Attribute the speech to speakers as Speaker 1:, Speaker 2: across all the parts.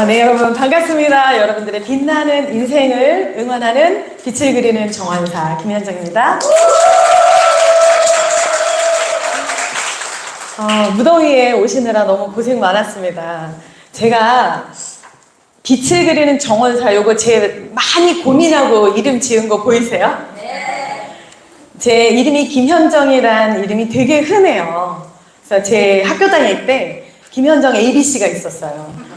Speaker 1: 네, 여러분 반갑습니다. 여러분들의 빛나는 인생을 응원하는 빛을 그리는 정원사 김현정입니다. 무더위에 오시느라 너무 고생 많았습니다. 제가 빛을 그리는 정원사, 요거 제 많이 고민하고 이름 지은 거 보이세요? 네. 제 이름이 김현정이란 이름이 되게 흔해요. 그래서 제 학교 다닐 때 김현정 ABC가 있었어요.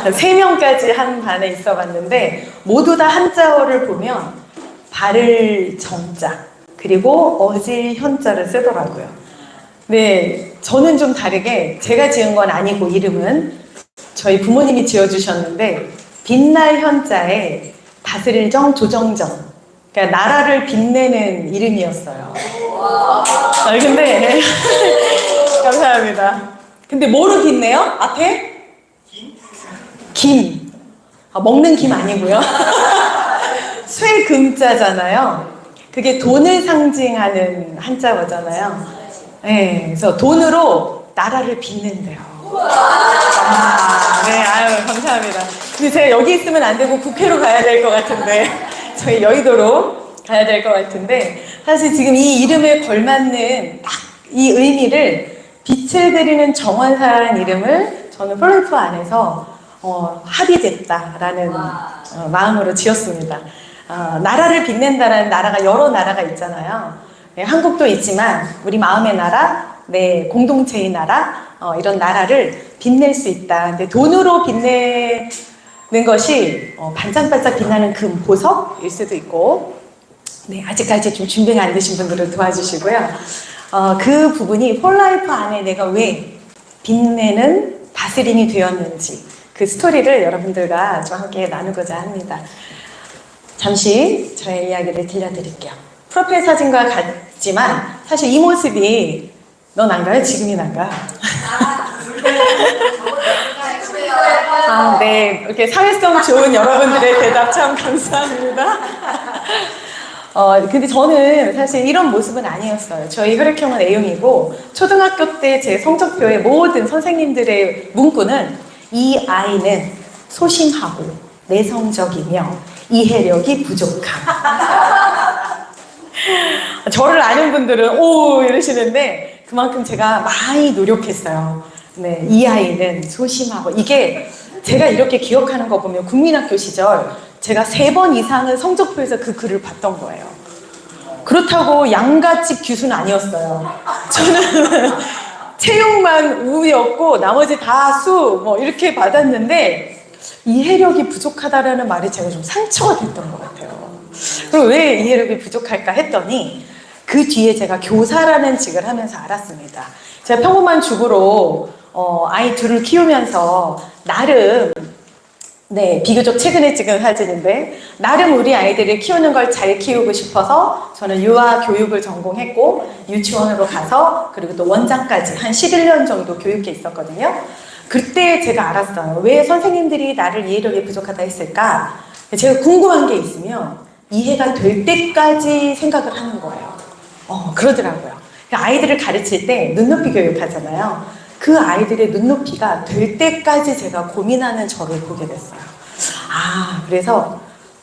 Speaker 1: 3명까지 한 반에 있어 봤는데 모두 다 한자어를 보면 바를 정자 그리고 어질 현자를 쓰더라고요. 네, 저는 좀 다르게 제가 지은 건 아니고 이름은 저희 부모님이 지어주셨는데 빛날 현자에 다스릴 정 조정정, 그러니까 나라를 빛내는 이름이었어요. 근데 감사합니다. 근데 뭐로 빛내요? 앞에? 김. 먹는 김 아니고요. 쇠금자잖아요. 그게 돈을 상징하는 한자어잖아요. 네, 그래서 돈으로 나라를 빛낸대요. 네, 아유, 감사합니다. 근데 제가 여기 있으면 안 되고 국회로 가야 될 것 같은데, 저희 여의도로 가야 될 것 같은데, 사실 지금 이 이름에 걸맞는 딱 이 의미를 빛을 그리는 정원사라는 이름을 저는 폴라이프 안에서 합의됐다라는 마음으로 지었습니다. 나라를 빛낸다라는 나라가 여러 나라가 있잖아요. 네, 한국도 있지만 우리 마음의 나라, 네, 공동체의 나라, 이런 나라를 빛낼 수 있다. 근데 돈으로 빛내는 것이 반짝반짝 빛나는 금, 보석일 수도 있고, 네, 아직까지 좀 준비가 안 되신 분들은 도와주시고요. 그 부분이 폴라이프 안에 내가 왜 빛내는 다스림이 되었는지 그 스토리를 여러분들과 좀 함께 나누고자 합니다. 잠시 저의 이야기를 들려드릴게요. 프로필 사진과 같지만 사실 이 모습이 넌 안가요? 지금이 난가? 네. 이렇게 사회성 좋은 여러분들의 대답 참 감사합니다. 근데 저는 사실 이런 모습은 아니었어요. 저희 혈액형은 A형이고 초등학교 때 제 성적표에 모든 선생님들의 문구는 이 아이는 소심하고 내성적이며 이해력이 부족함. 저를 아는 분들은 오 이러시는데 그만큼 제가 많이 노력했어요. 네, 이 아이는 소심하고 이게 제가 이렇게 기억하는 거 보면 국민학교 시절 제가 3번 이상은 성적표에서 그 글을 봤던 거예요. 그렇다고 양가집 규수는 아니었어요. 저는 체육만 우였고 나머지 다 수 뭐 이렇게 받았는데 이해력이 부족하다라는 말이 제가 좀 상처가 됐던 것 같아요. 그럼 왜 이해력이 부족할까 했더니 그 뒤에 제가 교사라는 직을 하면서 알았습니다. 제가 평범한 주부로 아이 둘을 키우면서 나름 네, 비교적 최근에 찍은 사진인데 나름 우리 아이들을 키우는 걸 잘 키우고 싶어서 저는 유아 교육을 전공했고 유치원으로 가서 그리고 또 원장까지 한 11년 정도 교육해 있었거든요. 그때 제가 알았어요. 왜 선생님들이 나를 이해력이 부족하다 했을까? 제가 궁금한 게 있으면 이해가 될 때까지 생각을 하는 거예요. 그러더라고요. 아이들을 가르칠 때 눈높이 교육하잖아요. 그 아이들의 눈높이가 될 때까지 제가 고민하는 저를 보게 됐어요. 그래서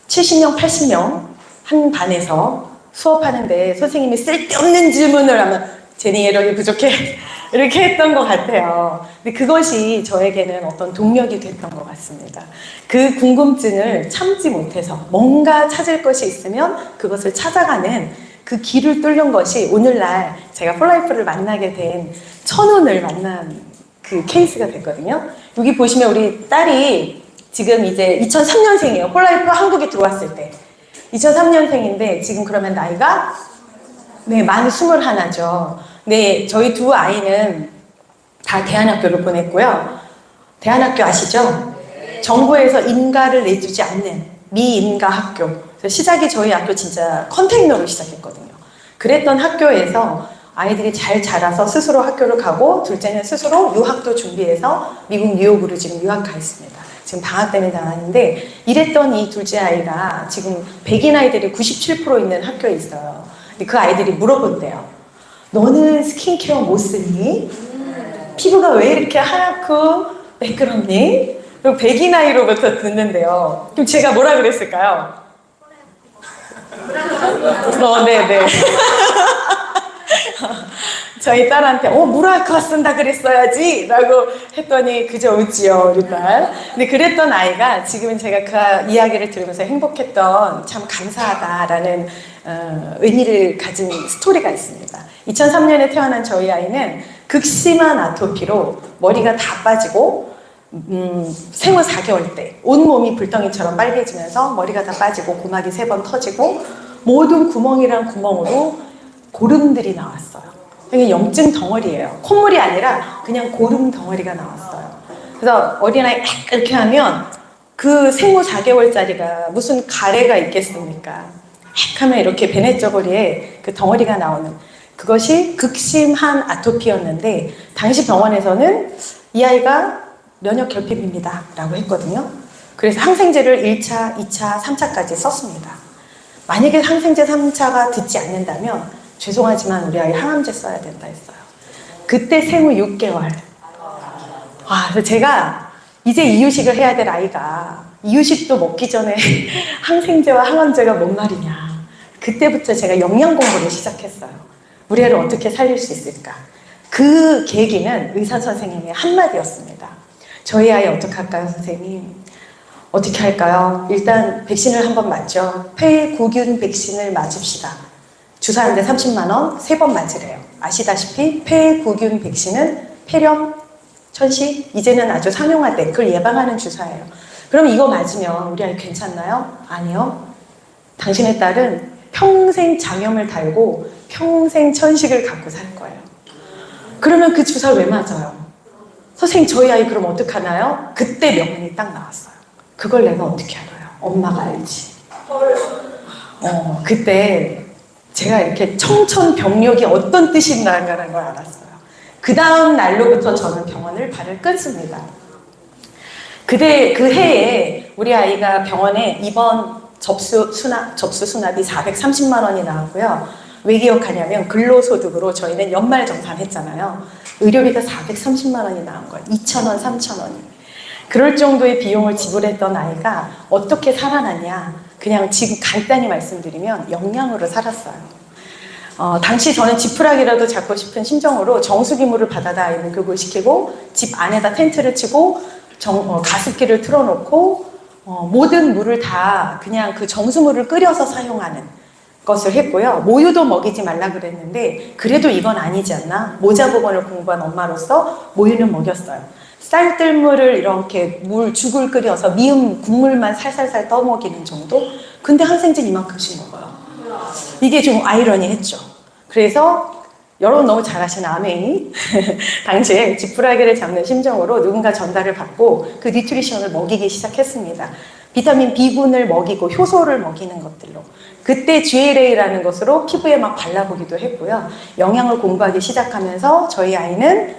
Speaker 1: 70명, 80명 한 반에서 수업하는데 선생님이 쓸데없는 질문을 하면 쟤네 이해력이 부족해 이렇게 했던 것 같아요. 근데 그것이 저에게는 어떤 동력이 됐던 것 같습니다. 그 궁금증을 참지 못해서 뭔가 찾을 것이 있으면 그것을 찾아가는 그 길을 뚫는 것이 오늘날 제가 폴라이프를 만나게 된 천운을 만난 그 케이스가 됐거든요. 여기 보시면 우리 딸이 지금 이제 2003년생이에요. 폴라이프 한국에 들어왔을 때. 2003년생인데 지금 그러면 나이가 네, 만 21죠. 네, 저희 두 아이는 다 대안학교를 보냈고요. 대안학교 아시죠? 정부에서 인가를 내주지 않는 미인가 학교. 시작이 저희 학교 진짜 컨테이너로 시작했거든요. 그랬던 학교에서 아이들이 잘 자라서 스스로 학교를 가고 둘째는 스스로 유학도 준비해서 미국 뉴욕으로 지금 유학 가 있습니다. 지금 방학 때문에 나왔는데 이랬던 이 둘째 아이가 지금 백인 아이들이 97% 있는 학교에 있어요. 근데 그 아이들이 물어본대요. 너는 스킨케어 못 쓰니? 피부가 왜 이렇게 하얗고 매끄럽니? 그리고 배기 나이로부터 듣는데요. 그럼 제가 뭐라 그랬을까요? 네네. 저희 딸한테 무라카 쓴다 그랬어야지 라고 했더니 그저 웃지요 우리 딸. 근데 그랬던 아이가 지금은 제가 그 이야기를 들으면서 행복했던 참 감사하다라는 의미를 가진 스토리가 있습니다. 2003년에 태어난 저희 아이는 극심한 아토피로 머리가 다 빠지고 생후 4개월 때 온몸이 불덩이처럼 빨개지면서 머리가 다 빠지고 고막이 3번 터지고 모든 구멍이란 구멍으로 고름들이 나왔어요. 이게 염증 덩어리예요. 콧물이 아니라 그냥 고름 덩어리가 나왔어요. 그래서 어린아이 이렇게 하면 그 생후 4개월짜리가 무슨 가래가 있겠습니까? 하면 이렇게 베네저고리에 그 덩어리가 나오는 그것이 극심한 아토피였는데 당시 병원에서는 이 아이가 면역 결핍입니다 라고 했거든요. 그래서 항생제를 1차, 2차, 3차까지 썼습니다. 만약에 항생제 3차가 듣지 않는다면 죄송하지만 우리 아이 항암제 써야 된다 했어요. 그때 생후 6개월. 그래서 제가 이제 이유식을 해야 될 아이가 이유식도 먹기 전에 항생제와 항암제가 뭔 말이냐. 그때부터 제가 영양 공부를 시작했어요. 우리 애를 어떻게 살릴 수 있을까. 그 계기는 의사 선생님의 한마디였습니다. 저희 아이 어떡할까요, 선생님? 어떻게 할까요? 일단 백신을 한번 맞죠. 폐구균 백신을 맞읍시다. 주사하는데 30만 원, 3번 맞으래요. 아시다시피 폐구균 백신은 폐렴, 천식, 이제는 아주 상용화돼. 그걸 예방하는 주사예요. 그럼 이거 맞으면 우리 아이 괜찮나요? 아니요. 당신의 딸은 평생 장염을 달고 평생 천식을 갖고 살 거예요. 그러면 그 주사 왜 맞아요? 선생님 저희 아이 그럼 어떡하나요? 그때 명분이 딱 나왔어요. 그걸 내가 어떻게 알아요? 엄마가 알지. 그때 제가 이렇게 청천벽력이 어떤 뜻이 있나라는 걸 알았어요. 그 다음 날로부터 저는 병원을 발을 끊습니다. 그 해에 우리 아이가 병원에 입원 접수 수납이 430만 원이 나왔고요. 왜 기억하냐면 근로소득으로 저희는 연말정산했잖아요. 의료비가 430만 원이 나온 거예요. 2,000원, 3,000원이. 그럴 정도의 비용을 지불했던 아이가 어떻게 살아났냐. 그냥 지금 간단히 말씀드리면 영양으로 살았어요. 당시 저는 지푸라기라도 잡고 싶은 심정으로 정수기물을 받아다 아이를 교육시키고 집 안에다 텐트를 치고 가습기를 틀어놓고 모든 물을 다 그냥 그 정수물을 끓여서 사용하는 것을 했고요. 모유도 먹이지 말라 그랬는데 그래도 이건 아니지 않나? 모자보건을 공부한 엄마로서 모유는 먹였어요. 쌀뜨물을 이렇게 죽을 끓여서 미음 국물만 살살살 떠먹이는 정도? 근데 항생제 이만큼씩 먹어요. 이게 좀 아이러니했죠. 그래서 여러분 너무 잘하시는 아메이 당시에 지푸라기를 잡는 심정으로 누군가 전달을 받고 그 뉴트리션을 먹이기 시작했습니다. 비타민 B군을 먹이고 효소를 먹이는 것들로 그때 GLA라는 것으로 피부에 막 발라보기도 했고요. 영양을 공부하기 시작하면서 저희 아이는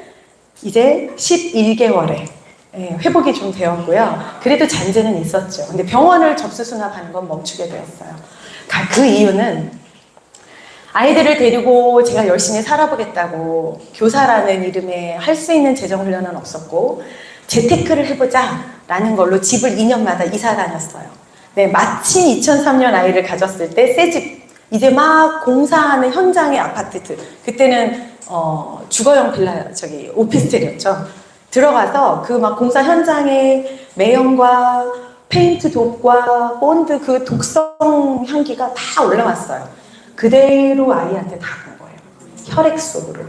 Speaker 1: 이제 11개월에 회복이 좀 되었고요. 그래도 잔재는 있었죠. 근데 병원을 접수 수납하는 건 멈추게 되었어요. 그 이유는 아이들을 데리고 제가 열심히 살아보겠다고 교사라는 이름에 할 수 있는 재정 훈련은 없었고 재테크를 해보자 라는 걸로 집을 2년마다 이사 다녔어요. 네, 마침 2003년 아이를 가졌을 때 새 집, 이제 막 공사하는 현장의 아파트, 그때는 주거용 빌라, 오피스텔이었죠. 들어가서 그 막 공사 현장에 매연과 페인트 독과 본드 그 독성 향기가 다 올라왔어요. 그대로 아이한테 다 간 거예요. 혈액 속으로.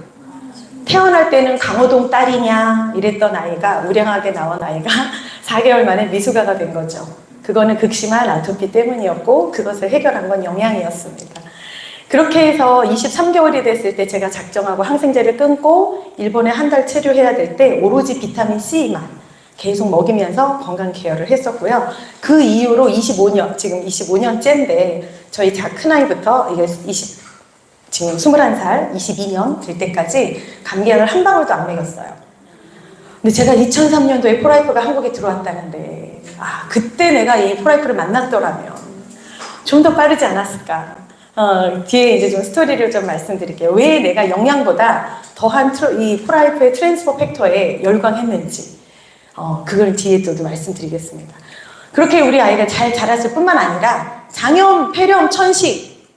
Speaker 1: 태어날 때는 강호동 딸이냐 이랬던 아이가 우량하게 나온 아이가 4개월 만에 미숙아가 된 거죠. 그거는 극심한 아토피 때문이었고 그것을 해결한 건 영양이었습니다. 그렇게 해서 23개월이 됐을 때 제가 작정하고 항생제를 끊고 일본에 한 달 체류해야 될 때 오로지 비타민 C만 계속 먹이면서 건강 케어를 했었고요. 그 이후로 25년, 지금 25년째인데 저희 큰아이부터 이게 지금 21살, 22년 될 때까지 감기약을 한 방울도 안 먹였어요. 근데 제가 2003년도에 프라이프가 한국에 들어왔다는데 그때 내가 이 프라이프를 만났더라면 좀 더 빠르지 않았을까. 뒤에 이제 좀 스토리를 좀 말씀드릴게요. 왜 내가 영양보다 더한 이 프라이프의 트랜스퍼 팩터에 열광했는지. 그걸 뒤에 또 말씀드리겠습니다. 그렇게 우리 아이가 잘 자랐을 뿐만 아니라 장염, 폐렴, 천식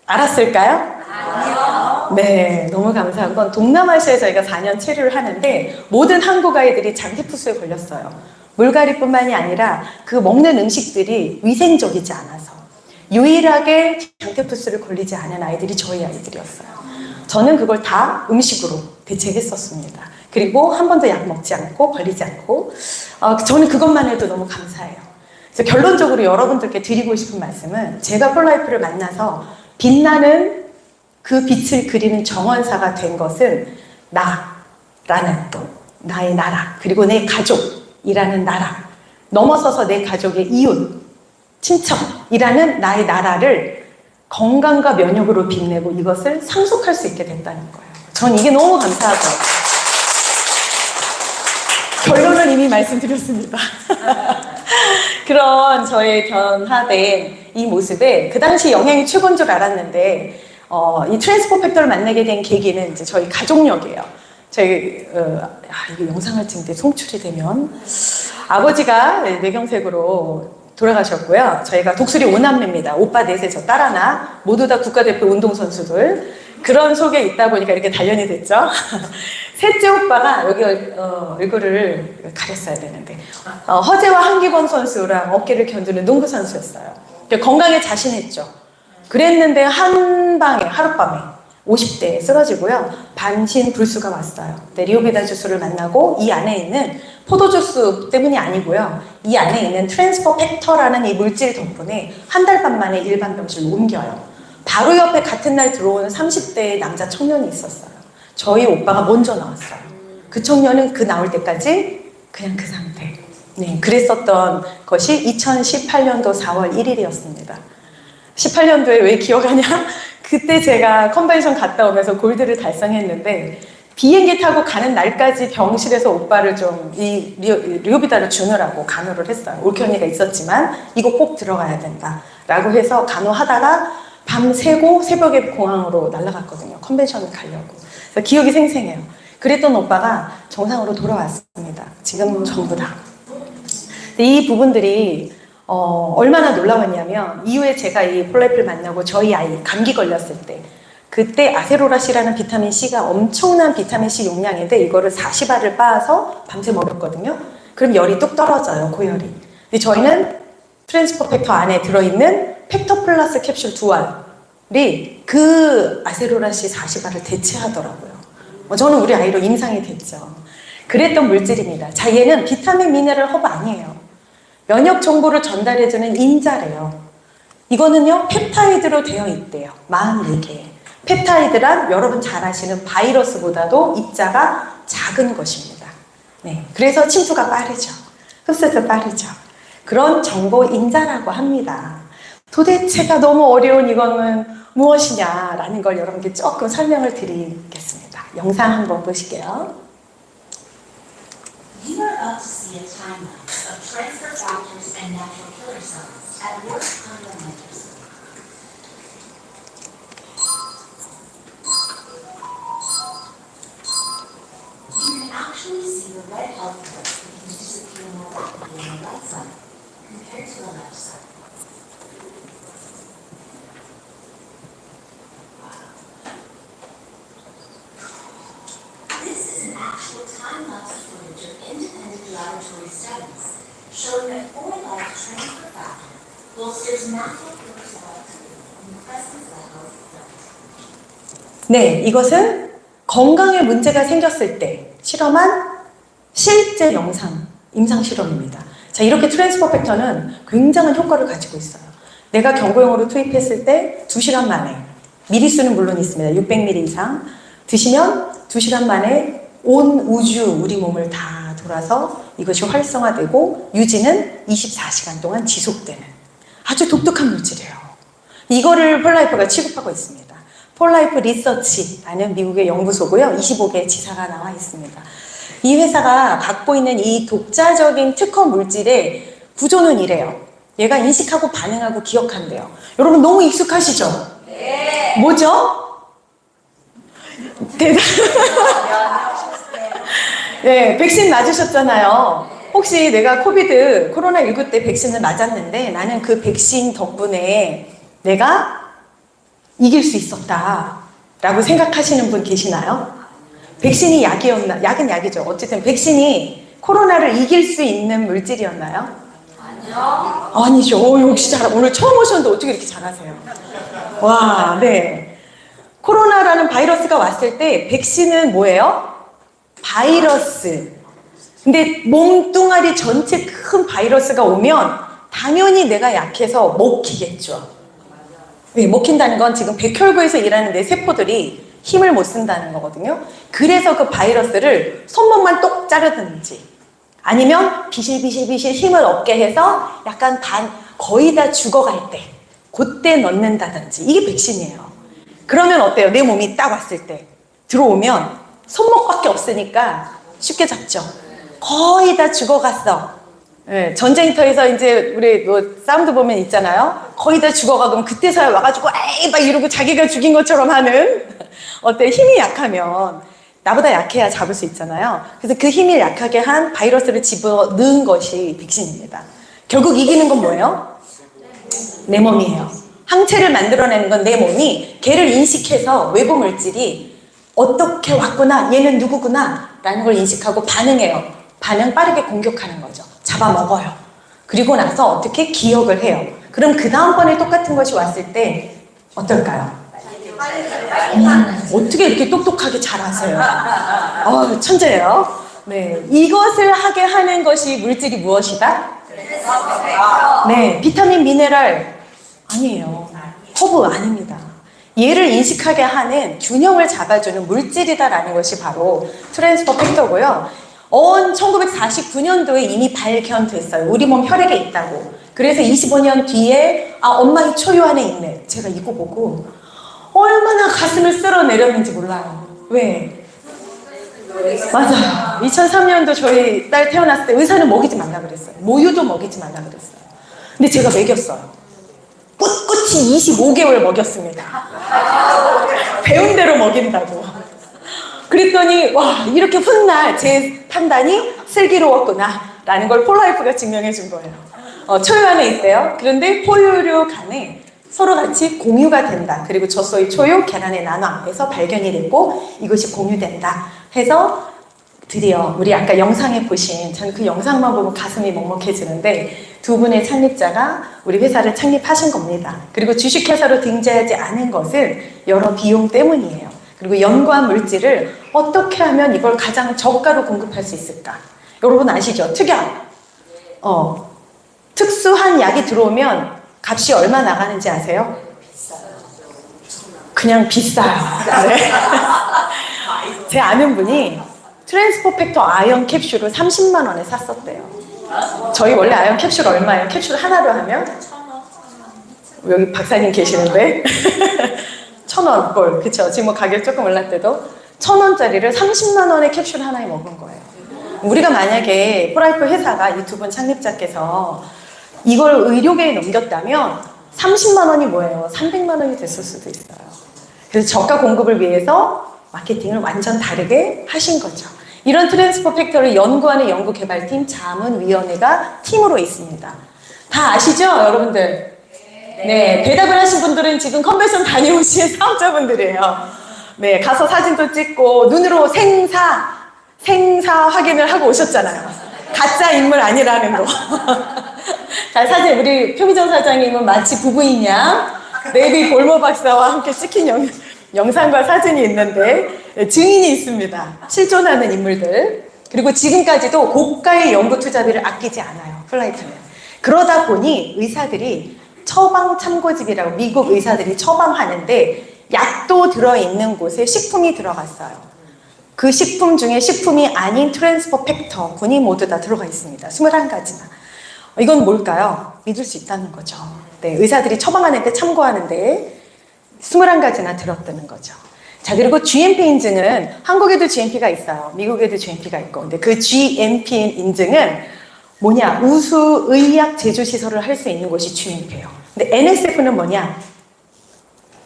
Speaker 1: 알았을까요? 아니요. 네, 너무 감사한 건 동남아시아에 저희가 4년 체류를 하는데 모든 한국 아이들이 장티푸스에 걸렸어요. 물갈이뿐만이 아니라 그 먹는 음식들이 위생적이지 않아서 유일하게 장티푸스를 걸리지 않은 아이들이 저희 아이들이었어요. 저는 그걸 다 음식으로 대체했었습니다. 그리고 한 번도 약 먹지 않고 걸리지 않고 저는 그것만 해도 너무 감사해요. 그래서 결론적으로 여러분들께 드리고 싶은 말씀은 제가 폴라이프를 만나서 빛나는 그 빛을 그리는 정원사가 된 것은 나라는 또 나의 나라 그리고 내 가족이라는 나라 넘어서서 내 가족의 이웃, 친척이라는 나의 나라를 건강과 면역으로 빛내고 이것을 상속할 수 있게 됐다는 거예요. 전 이게 너무 감사하죠. 결론은 이미 말씀드렸습니다. 그런 저의 변화된 이 모습에 그 당시 영향이 최고인 줄 알았는데 이 트랜스포 팩터를 만나게 된 계기는 이제 저희 가족력이에요. 저희 이게 영상을 찍는데 송출이 되면 아버지가 뇌경색으로 돌아가셨고요. 저희가 독수리 5남매입니다. 오빠 넷에 저 딸 하나 모두 다 국가대표 운동선수들 그런 속에 있다 보니까 이렇게 단련이 됐죠. 셋째 오빠가 여기 얼굴을 가렸어야 되는데 허재와 한기범 선수랑 어깨를 견두는 농구 선수였어요. 건강에 자신했죠. 그랬는데 한 방에 하룻밤에 50대에 쓰러지고요. 반신불수가 왔어요. 리오비다 주스를 만나고 이 안에 있는 포도주스 때문이 아니고요. 이 안에 있는 트랜스퍼 팩터라는 이 물질 덕분에 한 달 반 만에 일반 병실로 옮겨요. 바로 옆에 같은 날 들어오는 30대의 남자 청년이 있었어요. 저희 오빠가 먼저 나왔어요. 그 청년은 그 나올 때까지 그냥 그 상태. 네, 그랬었던 것이 2018년도 4월 1일이었습니다. 18년도에 왜 기억하냐? 그때 제가 컨벤션 갔다 오면서 골드를 달성했는데 비행기 타고 가는 날까지 병실에서 오빠를 좀 이 리오비다를 주느라고 간호를 했어요. 올케언니가 있었지만 이거 꼭 들어가야 된다 라고 해서 간호하다가 밤 새고 새벽에 공항으로 날아갔거든요. 컨벤션을 가려고. 그래서 기억이 생생해요. 그랬던 오빠가 정상으로 돌아왔습니다. 지금 전부 다. 이 부분들이 얼마나 놀라웠냐면 이후에 제가 이 폴라이프를 만나고 저희 아이 감기 걸렸을 때 그때 아세로라씨라는 비타민C가 엄청난 비타민C 용량인데 이거를 40알을 빻아서 밤새 먹었거든요. 그럼 열이 뚝 떨어져요. 고열이. 근데 저희는 트랜스포 팩터 안에 들어있는 팩터 플러스 캡슐 2알이 그 아세로라씨 40알을 대체하더라고요. 저는 우리 아이로 임상이 됐죠. 그랬던 물질입니다. 자, 얘는 비타민 미네랄 허브 아니에요. 면역 정보를 전달해주는 인자래요. 이거는요, 펩타이드로 되어 있대요. 44개. 펩타이드란 여러분 잘 아시는 바이러스보다도 입자가 작은 것입니다. 네, 그래서 침투가 빠르죠. 흡수도 빠르죠. 그런 정보 인자라고 합니다. 도대체가 너무 어려운 이거는 무엇이냐라는 걸 여러분께 조금 설명을 드리겠습니다. 영상 한번 보실게요.
Speaker 2: You are about to see a timelapse of transfer factors and natural killer cells at work on your mentors. You can actually see the red health curves begin to disappear more rapidly on the right side compared to the left side. This is an actual time-lapse footage of independent laboratory studies showing that four-life transfer factor bolsters natural killer cell activity in the presence of health cells.
Speaker 1: 네, 이것은 건강에 문제가 생겼을 때 실험한 실제 영상, 임상 실험입니다. 자, 이렇게 트랜스포 팩터는 굉장한 효과를 가지고 있어요. 내가 경구용으로 투입했을 때 2시간 만에, 미리수는 물론 있습니다. 600ml 이상 드시면 2시간 만에 온 우주, 우리 몸을 다 돌아서 이것이 활성화되고 유지는 24시간 동안 지속되는 아주 독특한 물질이에요. 이거를 폴라이프가 취급하고 있습니다. 폴라이프 리서치라는 미국의 연구소고요. 25개의 지사가 나와 있습니다. 이 회사가 갖고 있는 이 독자적인 특허 물질의 구조는 이래요. 얘가 인식하고 반응하고 기억한대요. 여러분 너무 익숙하시죠? 네. 뭐죠? 대단. 네, 백신 맞으셨잖아요. 혹시 내가 코로나19 때 백신을 맞았는데 나는 그 백신 덕분에 내가 이길 수 있었다 라고 생각하시는 분 계시나요? 백신이 약이었나? 약은 약이죠. 어쨌든 백신이 코로나를 이길 수 있는 물질이었나요? 아니요. 아니죠. 역시 오늘 처음 오셨는데 어떻게 이렇게 잘하세요? 와, 네. 코로나라는 바이러스가 왔을 때 백신은 뭐예요? 바이러스. 근데 몸뚱아리 전체 큰 바이러스가 오면 당연히 내가 약해서 먹히겠죠. 네, 먹힌다는 건 지금 백혈구에서 일하는 내 세포들이 힘을 못 쓴다는 거거든요. 그래서 그 바이러스를 손목만 똑 자르든지 아니면 비실비실비실 힘을 얻게 해서 약간 거의 다 죽어갈 때 그때 넣는다든지 이게 백신이에요. 그러면 어때요? 내 몸이 딱 왔을 때 들어오면 손목밖에 없으니까 쉽게 잡죠. 거의 다 죽어갔어. 네, 전쟁터에서 이제 우리 사운드 보면 있잖아요. 거의 다 죽어가고 그때서야 와가지고 에이 막 이러고 자기가 죽인 것처럼 하는 어때? 힘이 약하면 나보다 약해야 잡을 수 있잖아요. 그래서 그 힘이 약하게 한 바이러스를 집어넣은 것이 백신입니다. 결국 이기는 건 뭐예요? 내 몸이에요. 항체를 만들어내는 건 내 몸이 걔를 인식해서 외부 물질이 어떻게 왔구나, 얘는 누구구나 라는 걸 인식하고 반응해요. 반응 빠르게 공격하는 거죠. 잡아먹어요. 그리고 나서 어떻게 기억을 해요. 그럼 그 다음번에 똑같은 것이 왔을 때 어떨까요? 어떻게 이렇게 똑똑하게 잘하세요? 천재예요. 네, 이것을 하게 하는 것이 물질이 무엇이다? 네, 비타민, 미네랄 아니에요. 허브 아닙니다. 얘를 인식하게 하는 균형을 잡아주는 물질이다라는 것이 바로 트랜스퍼 팩터고요. 1949년도에 이미 발견됐어요. 우리 몸 혈액에 있다고. 그래서 25년 뒤에 엄마 이 초유 안에 있네. 제가 이거 보고 얼마나 가슴을 쓸어내렸는지 몰라요. 왜? 맞아요. 2003년도 저희 딸 태어났을 때 의사는 먹이지 말라 그랬어요. 모유도 먹이지 말라 그랬어요. 근데 제가 먹였어요. 꿋꿋이 25개월 먹였습니다. 배운 대로 먹인다고. 그랬더니 와 이렇게 훗날 제 판단이 슬기로웠구나 라는 걸 폴라이프가 증명해 준 거예요. 초유 안에 있대요. 그런데 포유류 간에 서로 같이 공유가 된다. 그리고 젖소의 초유 계란의 난황에서 발견이 됐고 이것이 공유된다 해서 드디어 우리 아까 영상에 보신 저는 그 영상만 보고 가슴이 먹먹해지는데 두 분의 창립자가 우리 회사를 창립하신 겁니다. 그리고 주식회사로 등재하지 않은 것은 여러 비용 때문이에요. 그리고 연구한 물질을 어떻게 하면 이걸 가장 저가로 공급할 수 있을까? 여러분 아시죠? 특약. 특수한 약이 들어오면 값이 얼마 나가는지 아세요? 그냥 비싸요. 네. 제 아는 분이 트랜스포 팩터 아연 캡슐을 30만 원에 샀었대요. 저희 원래 아연 캡슐 얼마예요? 캡슐 하나로 하면? 여기 박사님 계시는데 1,000원 꼴, 그쵸? 지금 뭐 가격 조금 올랐대도 1,000원짜리를 30만 원의 캡슐 하나에 먹은 거예요. 우리가 만약에 폴라이프 회사가 이 두 분 창립자께서 이걸 의료계에 넘겼다면 30만 원이 뭐예요? 300만 원이 됐을 수도 있어요. 그래서 저가 공급을 위해서 마케팅을 완전 다르게 하신 거죠. 이런 트랜스포 팩터를 연구하는 연구개발팀 자문위원회가 팀으로 있습니다. 다 아시죠, 여러분들? 네, 대답을 하신 분들은 지금 컨벤션 다녀오신 사업자분들이에요. 네, 가서 사진도 찍고 눈으로 생사 확인을 하고 오셨잖아요. 가짜 인물 아니라는 거. 자, 사진 우리 표미정 사장님은 마치 부부인 양 네비 볼모 박사와 함께 찍힌 영상과 사진이 있는데 증인이 있습니다. 실존하는 인물들. 그리고 지금까지도 고가의 연구 투자비를 아끼지 않아요. 폴라이프는. 그러다 보니 의사들이 처방 참고집이라고 미국 의사들이 처방하는데 약도 들어있는 곳에 식품이 들어갔어요. 그 식품 중에 식품이 아닌 트랜스포 팩터 군이 모두 다 들어가 있습니다. 21가지나. 이건 뭘까요? 믿을 수 있다는 거죠. 네, 의사들이 처방하는데 참고하는데 21가지나 들었다는 거죠. 자, 그리고 GMP 인증은 한국에도 GMP가 있어요. 미국에도 GMP가 있고. 근데 그 GMP 인증은 뭐냐? 우수 의약 제조 시설을 할 수 있는 곳이 GMP예요. 근데 NSF는 뭐냐?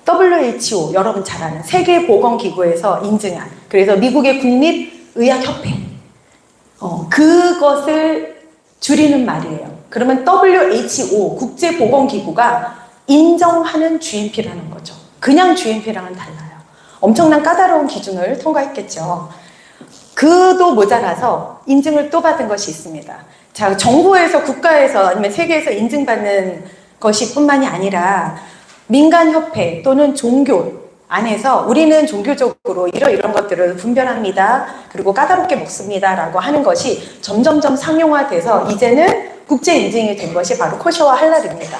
Speaker 1: WHO, 여러분 잘 아는 세계보건기구에서 인증한, 그래서 미국의 국립의학협회, 그것을 줄이는 말이에요. 그러면 WHO, 국제보건기구가 인정하는 GMP라는 거죠. 그냥 GMP랑은 달라요. 엄청난 까다로운 기준을 통과했겠죠. 그도 모자라서 인증을 또 받은 것이 있습니다. 자, 정부에서, 국가에서 아니면 세계에서 인증받는 것이 뿐만이 아니라 민간협회 또는 종교 안에서 우리는 종교적으로 이런 것들을 분별합니다. 그리고 까다롭게 먹습니다. 라고 하는 것이 점점점 상용화돼서 이제는 국제 인증이 된 것이 바로 코셔와 할랄입니다.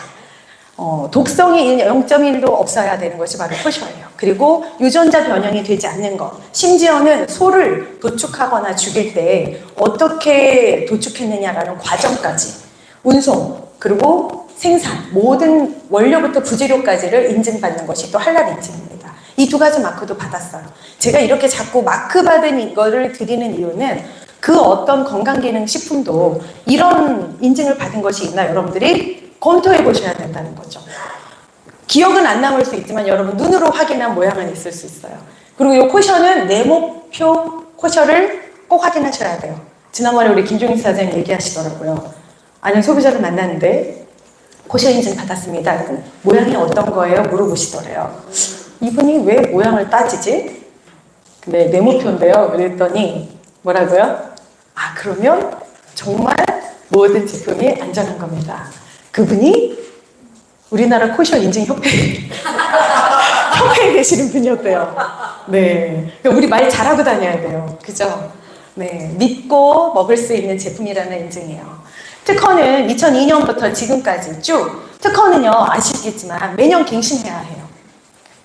Speaker 1: 독성이 0.1도 없어야 되는 것이 바로 코셔예요. 그리고 유전자 변형이 되지 않는 것. 심지어는 소를 도축하거나 죽일 때 어떻게 도축했느냐라는 과정까지 운송 그리고 생산 모든 원료부터 부재료까지를 인증받는 것이 또 할랄 인증입니다. 이 두 가지 마크도 받았어요. 제가 이렇게 자꾸 마크 받은 이거를 드리는 이유는 그 어떤 건강기능식품도 이런 인증을 받은 것이 있나 여러분들이 검토해 보셔야 된다는 거죠. 기억은 안 남을 수 있지만 여러분 눈으로 확인한 모양은 있을 수 있어요. 그리고 이 코셔는 네모표 코셔를 꼭 확인하셔야 돼요. 지난번에 우리 김종익 사장님 얘기하시더라고요. 아는 소비자를 만났는데 코셔 인증 받았습니다. 모양이 어떤 거예요? 물어보시더래요. 이분이 왜 모양을 따지지? 네, 네모표인데요. 그랬더니 뭐라고요? 아, 그러면 정말 모든 제품이 안전한 겁니다. 그분이 우리나라 코셔 인증 협회에 계시는 분이었대요. 네. 그러니까 우리 말 잘하고 다녀야 돼요. 그죠? 네. 믿고 먹을 수 있는 제품이라는 인증이에요. 특허는 2002년부터 지금까지 쭉, 특허는요, 아시겠지만 매년 갱신해야 해요.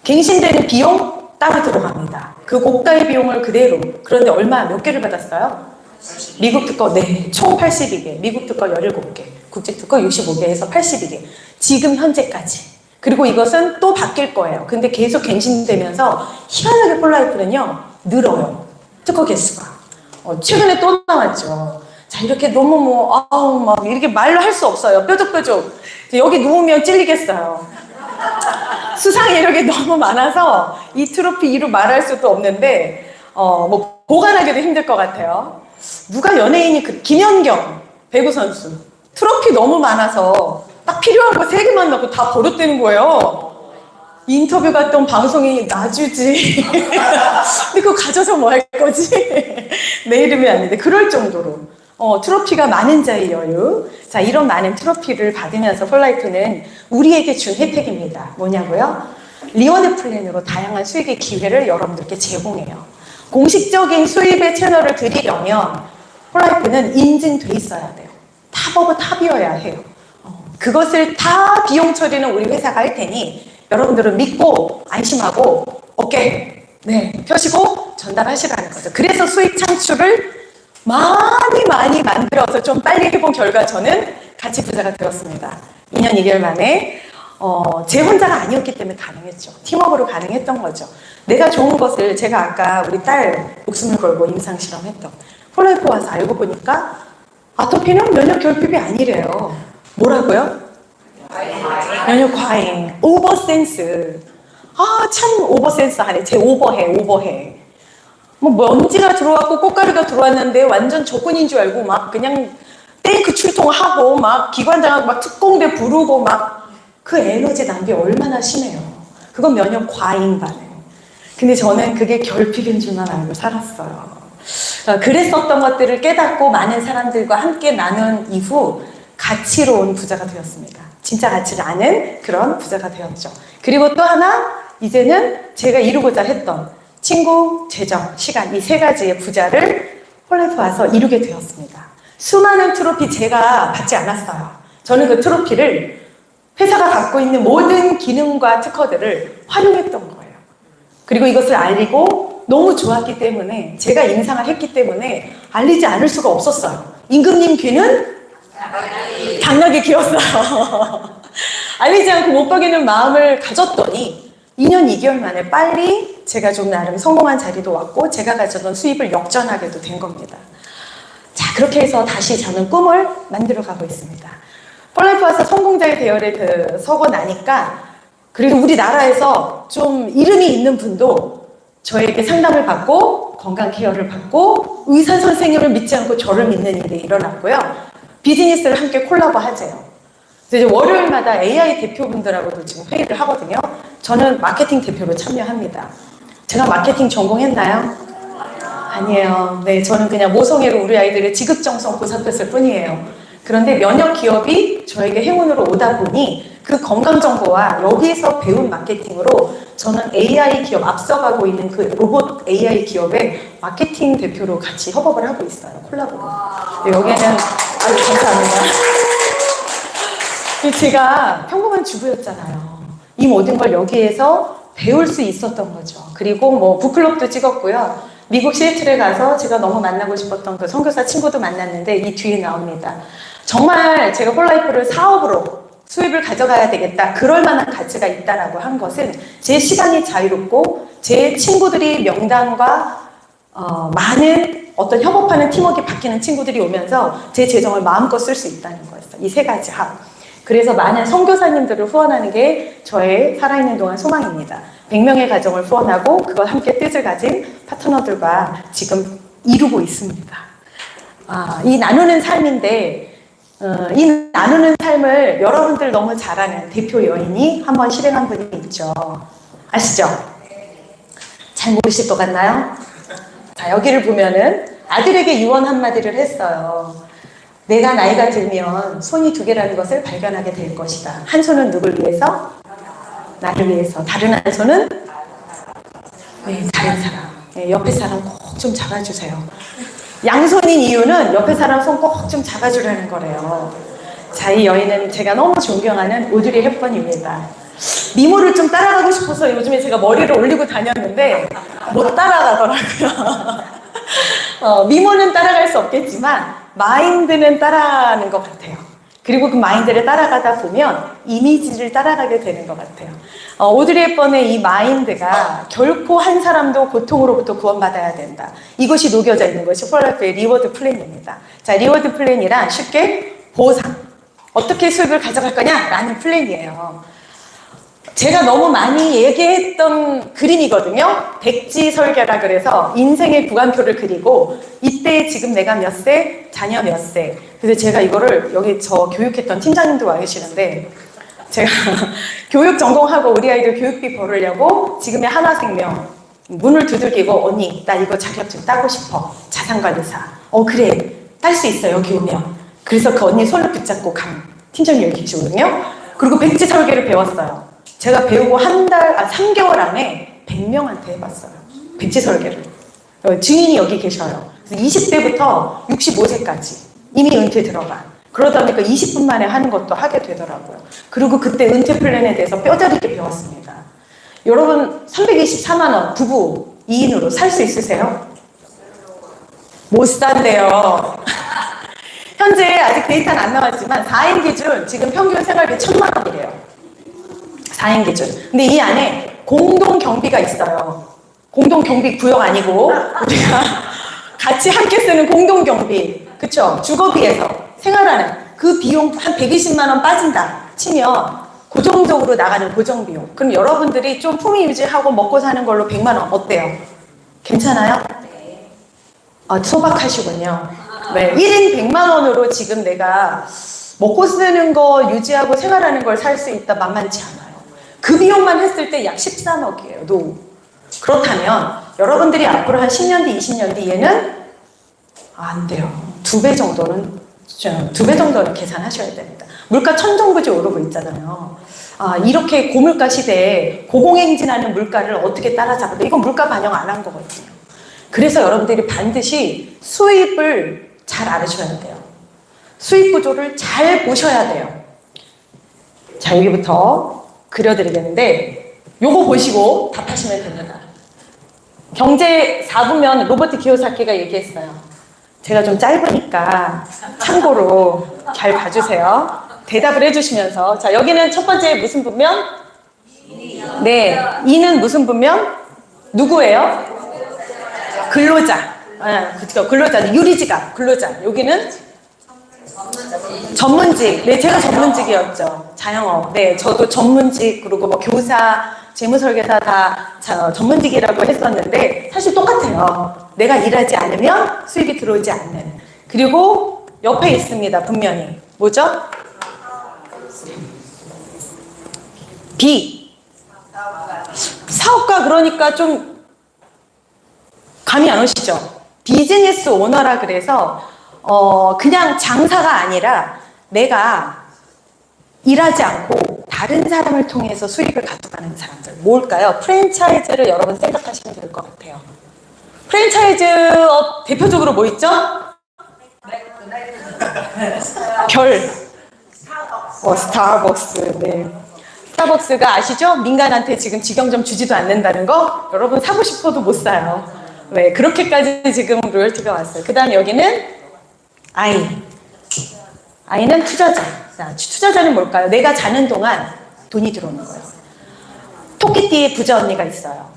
Speaker 1: 갱신되는 비용 따로 들어갑니다. 그 고가의 비용을 그대로. 그런데 몇 개를 받았어요? 미국 특허, 네. 총 82개. 미국 특허 17개. 국제 특허 65개에서 82개. 지금 현재까지. 그리고 이것은 또 바뀔 거예요. 근데 계속 갱신되면서 희한하게 폴라이프는요, 늘어요. 특허 개수가. 최근에 또 나왔죠. 자, 이렇게 너무 막 이렇게 말로 할 수 없어요. 뾰족뾰족. 여기 누우면 찔리겠어요. 수상 이력이 너무 많아서 이 트로피 이루 말할 수도 없는데, 보관하기도 힘들 것 같아요. 누가 연예인이 김연경 배구 선수 트로피 너무 많아서 딱 필요한 거 3개만 넣고 다 버릇되는 거예요. 인터뷰 갔던 방송이 놔주지. 근데 그거 가져서 뭐 할 거지? 내 이름이 아닌데 그럴 정도로 트로피가 많은 자의 여유. 자, 이런 많은 트로피를 받으면서 폴라이프는 우리에게 준 혜택입니다. 뭐냐고요? 리워드 플랜으로 다양한 수익의 기회를 여러분들께 제공해요. 공식적인 수입의 채널을 드리려면 폴라이프는 인증돼 있어야 돼요. 탑 오브 탑이어야 해요. 그것을 다 비용 처리는 우리 회사가 할 테니 여러분들은 믿고 안심하고 어깨 펴시고 전달하시라는 거죠. 그래서 수익 창출을 많이 만들어서 좀 빨리 해본 결과 저는 같이 부자가 되었습니다. 2년 2개월 만에 제 혼자가 아니었기 때문에 가능했죠. 팀워크로 가능했던 거죠. 내가 좋은 것을 제가 아까 우리 딸 목숨을 걸고 임상 실험했던 폴라이프 와서 알고 보니까 아토피는 면역 결핍이 아니래요. 뭐라고요? 면역 과잉, 오버센스. 아, 참 오버센스 하네. 제 오버해. 뭐 먼지가 들어왔고 꽃가루가 들어왔는데 완전 적군인 줄 알고 막 그냥 탱크 출동하고 막 기관장하고 막 특공대 부르고 막 그 에너지 낭비 얼마나 심해요. 그건 면역 과잉 반응. 근데 저는 그게 결핍인 줄만 알고 살았어요. 그랬었던 것들을 깨닫고 많은 사람들과 함께 나눈 이후 가치로운 부자가 되었습니다. 진짜 가치를 아는 그런 부자가 되었죠. 그리고 또 하나 이제는 제가 이루고자 했던 친구, 재정, 시간 이 3가지의 부자를 폴라이프 와서 이루게 되었습니다. 수많은 트로피 제가 받지 않았어요. 저는 그 트로피를 회사가 갖고 있는 모든 기능과 특허들을 활용했던 거예요. 그리고 이것을 알리고 너무 좋았기 때문에 제가 임상을 했기 때문에 알리지 않을 수가 없었어요. 임금님 귀는 당나귀 귀였어요. 알리지 않고 못 박이는 마음을 가졌더니 2년 2개월 만에 빨리 제가 좀 나름 성공한 자리도 왔고 제가 가졌던 수입을 역전하게도 된 겁니다. 자, 그렇게 해서 다시 저는 꿈을 만들어가고 있습니다. 폴라이프 와서 성공자의 대열에 서고 나니까 그리고 우리나라에서 좀 이름이 있는 분도 저에게 상담을 받고 건강 케어를 받고 의사 선생님을 믿지 않고 저를 믿는 일이 일어났고요. 비즈니스를 함께 콜라보 하재요. 그래서 이제 월요일마다 AI 대표분들하고도 지금 회의를 하거든요. 저는 마케팅 대표로 참여합니다. 제가 마케팅 전공했나요? 아니에요. 네, 저는 그냥 모성애로 우리 아이들의 지극정성 보살폈을 뿐이에요. 그런데 면역 기업이 저에게 행운으로 오다 보니 그 건강 정보와 여기서 배운 마케팅으로 저는 AI 기업 앞서가고 있는 그 로봇 AI 기업의 마케팅 대표로 같이 협업을 하고 있어요. 콜라보로. 네, 여기에는 아주 감사합니다. 제가 평범한 주부였잖아요. 이 모든 걸 여기에서 배울 수 있었던 거죠. 그리고 뭐 북클럽도 찍었고요. 미국 시애틀에 가서 제가 너무 만나고 싶었던 그 선교사 친구도 만났는데 이 뒤에 나옵니다. 정말 제가 홀라이프를 사업으로 수입을 가져가야 되겠다. 그럴 만한 가치가 있다라고 한 것은 제 시간이 자유롭고 제 친구들이 명단과 많은 어떤 협업하는 팀워크가 바뀌는 친구들이 오면서 제 재정을 마음껏 쓸 수 있다는 거였어요. 이 세 가지 합. 그래서 많은 선교사님들을 후원하는 게 저의 살아있는 동안 소망입니다. 100명의 가정을 후원하고 그걸 함께 뜻을 가진 파트너들과 지금 이루고 있습니다. 이 나누는 삶인데 이 나누는 삶을 여러분들 너무 잘 아는 대표 여인이 한번 실행한 분이 있죠. 아시죠? 잘 모르실 것 같나요? 자, 여기를 보면은 아들에게 유언 한마디를 했어요. 내가 나이가 들면 손이 두 개라는 것을 발견하게 될 것이다. 한 손은 누굴 위해서? 나를 위해서. 다른 한 손은? 네, 다른 사람. 네, 옆에 사람 꼭 좀 잡아주세요. 양손인 이유는 옆에 사람 손 꼭 좀 잡아주라는 거래요. 자, 이 여인은 제가 너무 존경하는 오드리 헵번입니다. 미모를 좀 따라가고 싶어서 요즘에 제가 머리를 올리고 다녔는데 못 따라가더라고요. 미모는 따라갈 수 없겠지만 마인드는 따라가는 것 같아요. 그리고 그 마인드를 따라가다 보면 이미지를 따라가게 되는 것 같아요. 오드리 헵번의 이 마인드가 결코 한 사람도 고통으로부터 구원받아야 된다. 이것이 녹여져 있는 것이 폴라이프의 리워드 플랜입니다. 자, 리워드 플랜이란 쉽게 보상. 어떻게 수입을 가져갈 거냐라는 플랜이에요. 제가 너무 많이 얘기했던 그림이거든요. 백지 설계라 그래서 인생의 구간표를 그리고 이때 지금 내가 몇 세, 자녀 몇 세. 그래서 제가 이거를 여기 저 교육했던 팀장님도 와 계시는데 제가 교육 전공하고 우리 아이들 교육비 벌으려고 지금의 하나생명 문을 두들기고 언니 나 이거 자격증 따고 싶어. 자산관리사. 그래 딸 수 있어 여기 오면. 그래서 그 언니 손을 붙잡고 간 팀장님 여기 계시거든요. 그리고 백지 설계를 배웠어요. 제가 배우고 3개월 안에 100명한테 해봤어요. 백지 설계를. 증인이 여기 계셔요. 그래서 20대부터 65세까지 이미 은퇴 들어간. 그러다 보니까 20분 만에 하는 것도 하게 되더라고요. 그리고 그때 은퇴 플랜에 대해서 뼈저리게 배웠습니다. 여러분 324만 원 부부 2인으로 살 수 있으세요? 못 산대요. 현재 아직 데이터는 안 나왔지만 4인 기준 지금 평균 생활비 1,000만 원이래요. 4인 기준. 근데 이 안에 공동 경비가 있어요. 공동 경비 구역 아니고 우리가 같이 함께 쓰는 공동 경비. 그쵸? 주거비에서 생활하는 그 비용 한 120만 원 빠진다 치면 고정적으로 나가는 고정비용. 그럼 여러분들이 좀 품위 유지하고 먹고 사는 걸로 100만 원 어때요? 괜찮아요? 소박하시군요. 네, 1인 100만 원으로 지금 내가 먹고 쓰는 거 유지하고 생활하는 걸 살 수 있다 만만치 않아요. 그 비용만 했을 때 약 13억이에요. 노후. 그렇다면 여러분들이 앞으로 한 10년 뒤, 20년 뒤에는 안 돼요. 2배 정도는 계산하셔야 됩니다. 물가 천정부지 오르고 있잖아요. 이렇게 고물가 시대에 고공행진하는 물가를 어떻게 따라잡을까? 이건 물가 반영 안 한 거거든요. 그래서 여러분들이 반드시 수입을 잘 알으셔야 돼요. 수입 구조를 잘 보셔야 돼요. 자, 여기부터 그려드리겠는데 요거 보시고 답하시면 됩니다. 경제 4부면 로버트 키요사키가 얘기했어요. 제가 좀 짧으니까 참고로 잘 봐주세요. 대답을 해주시면서. 자, 여기는 첫 번째 무슨 분면? 네, 이는 무슨 분면? 누구예요? 근로자. 그쵸, 근로자. 유리지갑, 근로자. 여기는? 전문직. 네, 제가 전문직이었죠. 자영업. 네, 저도 전문직, 그리고 뭐 교사, 재무설계사 다 전문직이라고 했었는데 사실 똑같아요. 내가 일하지 않으면 수익이 들어오지 않는. 그리고 옆에 있습니다. 분명히. 뭐죠? B. 사업가. 그러니까 좀 감이 안 오시죠? 비즈니스 오너라 그래서 그냥 장사가 아니라 내가 일하지 않고 다른 사람을 통해서 수익을 가져가는 사람들. 뭘까요? 프랜차이즈를 여러분 생각하시면 될 것 같아요. 프랜차이즈 대표적으로 뭐 있죠? 별. 스타벅스. 네. 스타벅스가 아시죠? 민간한테 지금 직영점 주지도 않는다는 거? 여러분 사고 싶어도 못 사요. 네, 그렇게까지 지금 로열티가 왔어요. 그 다음 여기는 I. I는 투자자. 자, 투자자는 뭘까요? 내가 자는 동안 돈이 들어오는 거예요. 토끼띠에 부자 언니가 있어요.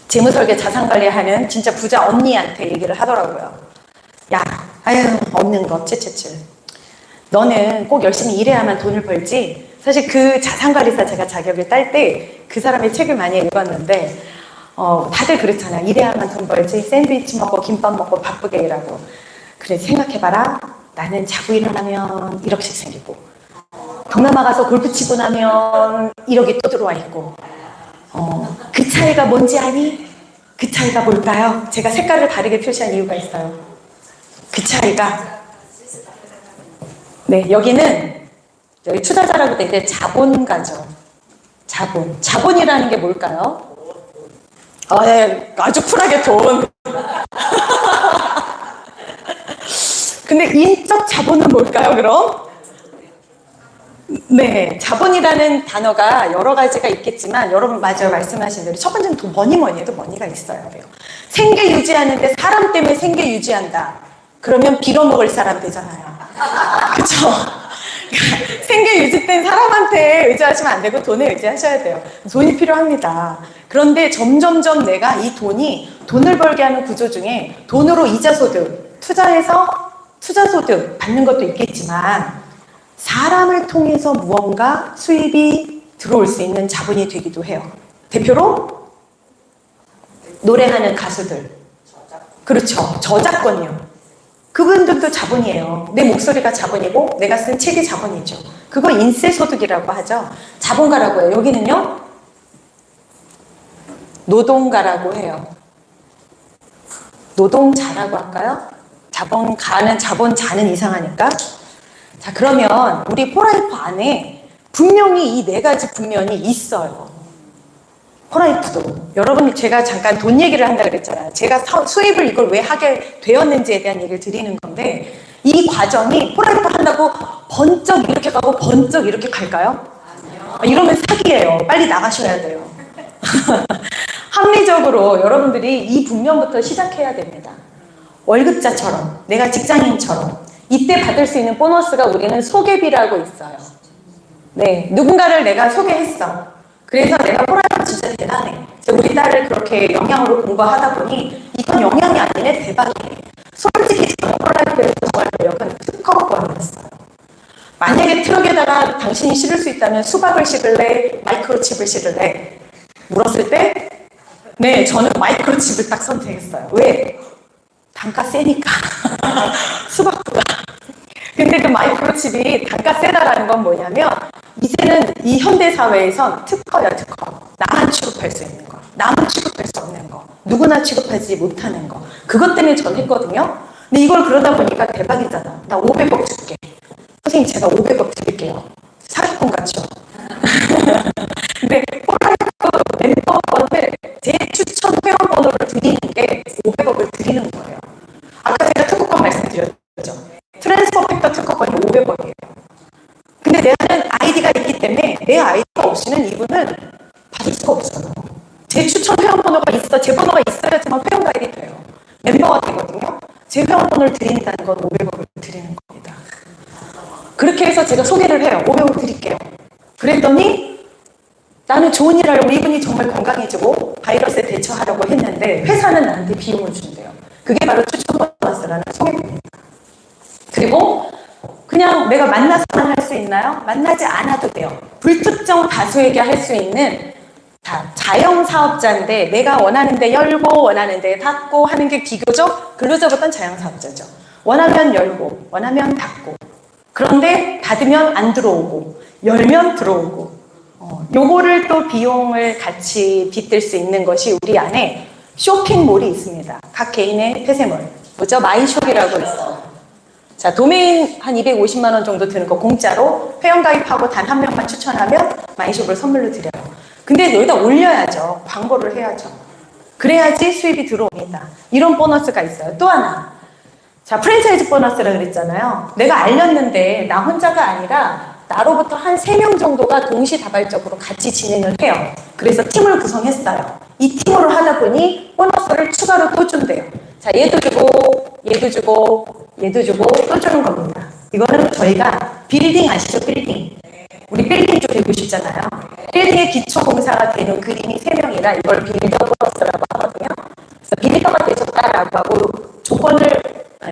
Speaker 1: 재무설계 자산관리하는 진짜 부자 언니한테 얘기를 하더라고요. 야, 아유, 없는 거, 채채채. 너는 꼭 열심히 일해야만 돈을 벌지. 사실 그 자산관리사 제가 자격을 딸 때 그 사람의 책을 많이 읽었는데 다들 그렇잖아요. 일해야만 돈 벌지. 샌드위치 먹고 김밥 먹고 바쁘게 일하고. 그래, 생각해봐라. 나는 자고 일어나면 1억씩 생기고 동남아 가서 골프 치고 나면 1억이 또 들어와 있고 그 차이가 뭔지 아니? 그 차이가 뭘까요? 제가 색깔을 다르게 표시한 이유가 있어요. 그 차이가 네, 여기는 여기 투자자라고 돼 있는데 자본가죠. 자본이라는 게 뭘까요? 네, 아주 쿨하게 돈. 근데 인적 자본은 뭘까요, 그럼? 네, 자본이라는 단어가 여러 가지가 있겠지만 여러분 맞아요, 말씀하신 대로 첫 번째는 돈, 뭐니 해도 머니가 있어야 돼요. 생계 유지하는데 사람 때문에 생계 유지한다. 그러면 빌어먹을 사람 되잖아요. 그렇죠? 생계 유지된 사람한테 의지하시면 안 되고 돈에 의지하셔야 돼요. 돈이 필요합니다. 그런데 점점점 내가 이 돈을 벌게 하는 구조 중에 돈으로 이자소득, 투자해서 투자소득 받는 것도 있겠지만 사람을 통해서 무언가 수입이 들어올 수 있는 자본이 되기도 해요. 대표로 노래하는 가수들. 그렇죠. 저작권료. 그분들도 자본이에요. 내 목소리가 자본이고 내가 쓴 책이 자본이죠. 그거 인세소득이라고 하죠. 자본가라고 해요. 여기는요. 노동가라고 해요. 노동자라고 할까요? 자본가는 자본자는 이상하니까. 자, 그러면 우리 포라이프 안에 분명히 이 네 가지 분면이 있어요. 포라이프도. 여러분, 제가 잠깐 돈 얘기를 한다 그랬잖아요. 제가 수입을 이걸 왜 하게 되었는지에 대한 얘기를 드리는 건데 이 과정이 포라이프 한다고 번쩍 이렇게 가고 번쩍 이렇게 갈까요? 이러면 사기예요. 빨리 나가셔야 돼요. 합리적으로 여러분들이 이 분면부터 시작해야 됩니다. 월급자처럼, 내가 직장인처럼 이때 받을 수 있는 보너스가 우리는 소개비라고 있어요. 네, 누군가를 내가 소개했어. 그래서 내가 포라이프 진짜 대단해. 우리 딸을 그렇게 영양으로 공부하다 보니 이건 영양이 아니네, 대박이네. 솔직히 저는 포라이프에서 정말 매력은 특허권이었어요. 만약에 트럭에다가 당신이 실을 수 있다면 수박을 실을래, 마이크로칩을 실을래? 물었을 때 네, 저는 마이크로칩을 딱 선택했어요. 왜? 단가 세니까. 수박보다. 근데 그 마이크로칩이 단가 세다라는 건 뭐냐면 이제는 이 현대사회에선 특허야, 특허. 나만 취급할 수 있는 거. 나만 취급할 수 없는 거. 누구나 취급하지 못하는 거. 그것 때문에 전 했거든요. 근데 이걸 그러다 보니까 대박이잖아. 나 500억 줄게. 선생님, 제가 500억 드릴게요. 사기꾼 같죠? 근데 포라이프 멤버번을 제 추천 회원번호를 드리는 게 500억을 드리는 거예요. 아까 제가 특허권 말씀드렸죠. 트랜스퍼 팩터 특허권이 500억이에요. 근데 내는 아이디가 있기 때문에 내 아이디가 없이는 이분은 받을 수가 없어요. 제 추천 회원번호가 있어, 제 번호가 있어야지만 회원 가입이 돼요. 멤버가 되거든요. 제 회원번호를 드린다는 건 500억을 드리는 겁니다. 그렇게 해서 제가 소개를 해요. 500억 드릴게요. 그랬더니 나는 좋은 일 하려고 이분이 정말 건강해지고 바이러스에 대처하려고 했는데 회사는 나한테 비용을 준대요. 그게 바로 추천 보너스라는 소개입니다. 그리고 그냥 내가 만나서만 할 수 있나요? 만나지 않아도 돼요. 불특정 다수에게 할 수 있는 자, 자영사업자인데 내가 원하는 데 열고 원하는 데 닫고 하는 게 비교적 근로자보단 자영사업자죠. 원하면 열고 원하면 닫고, 그런데 닫으면 안 들어오고 열면 들어오고, 요거를 또 비용을 같이 빗댈 수 있는 것이 우리 안에 쇼핑몰이 있습니다. 각 개인의 폐쇄몰, 뭐죠? 마이숍이라고 있어요. 자, 도메인 한 250만 원 정도 드는 거 공짜로 회원가입하고 단 한 명만 추천하면 마이숍을 선물로 드려요. 근데 여기다 올려야죠. 광고를 해야죠. 그래야지 수입이 들어옵니다. 이런 보너스가 있어요. 또 하나, 자, 프랜차이즈 보너스라 그랬잖아요. 내가 알렸는데 나 혼자가 아니라 나로부터 한 3명 정도가 동시다발적으로 같이 진행을 해요. 그래서 팀을 구성했어요. 이 팀으로 하다 보니 보너스를 추가로 또 준대요. 자, 얘도 주고 얘도 주고 얘도 주고 또 주는 겁니다. 이거는 저희가 빌딩 아시죠? 빌딩. 우리 빌딩 좀 되고 싶잖아요. 빌딩의 기초공사가 되는 그림이 3명이라 이걸 빌더 보너스라고 하거든요. 그래서 빌더가 되셨다라고 하고 조건을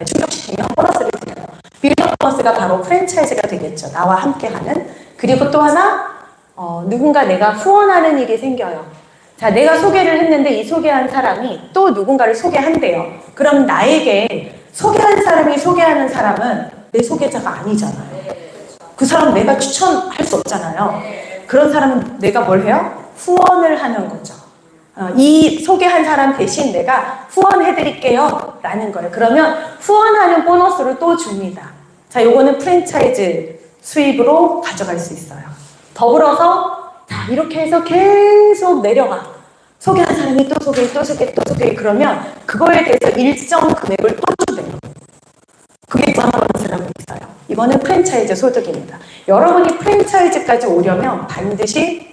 Speaker 1: 충족시키면 보너스를 드려요. 빌더 보너스가 바로 프랜차이즈가 되겠죠. 나와 함께하는. 그리고 또 하나, 누군가 내가 후원하는 일이 생겨요. 자, 내가 소개를 했는데 이 소개한 사람이 또 누군가를 소개한대요. 그럼 나에게 소개한 사람이 소개하는 사람은 내 소개자가 아니잖아요. 그 사람 내가 추천할 수 없잖아요. 그런 사람은 내가 뭘 해요? 후원을 하는 거죠. 이 소개한 사람 대신 내가 후원해드릴게요 라는 거예요. 그러면 후원하는 보너스를 또 줍니다. 자, 요거는 프랜차이즈 수입으로 가져갈 수 있어요. 더불어서 자, 이렇게 해서 계속 내려가. 소개한 사람이 또 소개, 또 소개, 또 소개. 그러면 그거에 대해서 일정 금액을 또 주대요. 그게 부담 보너스라고 있어요. 이거는 프랜차이즈 소득입니다. 여러분이 프랜차이즈까지 오려면 반드시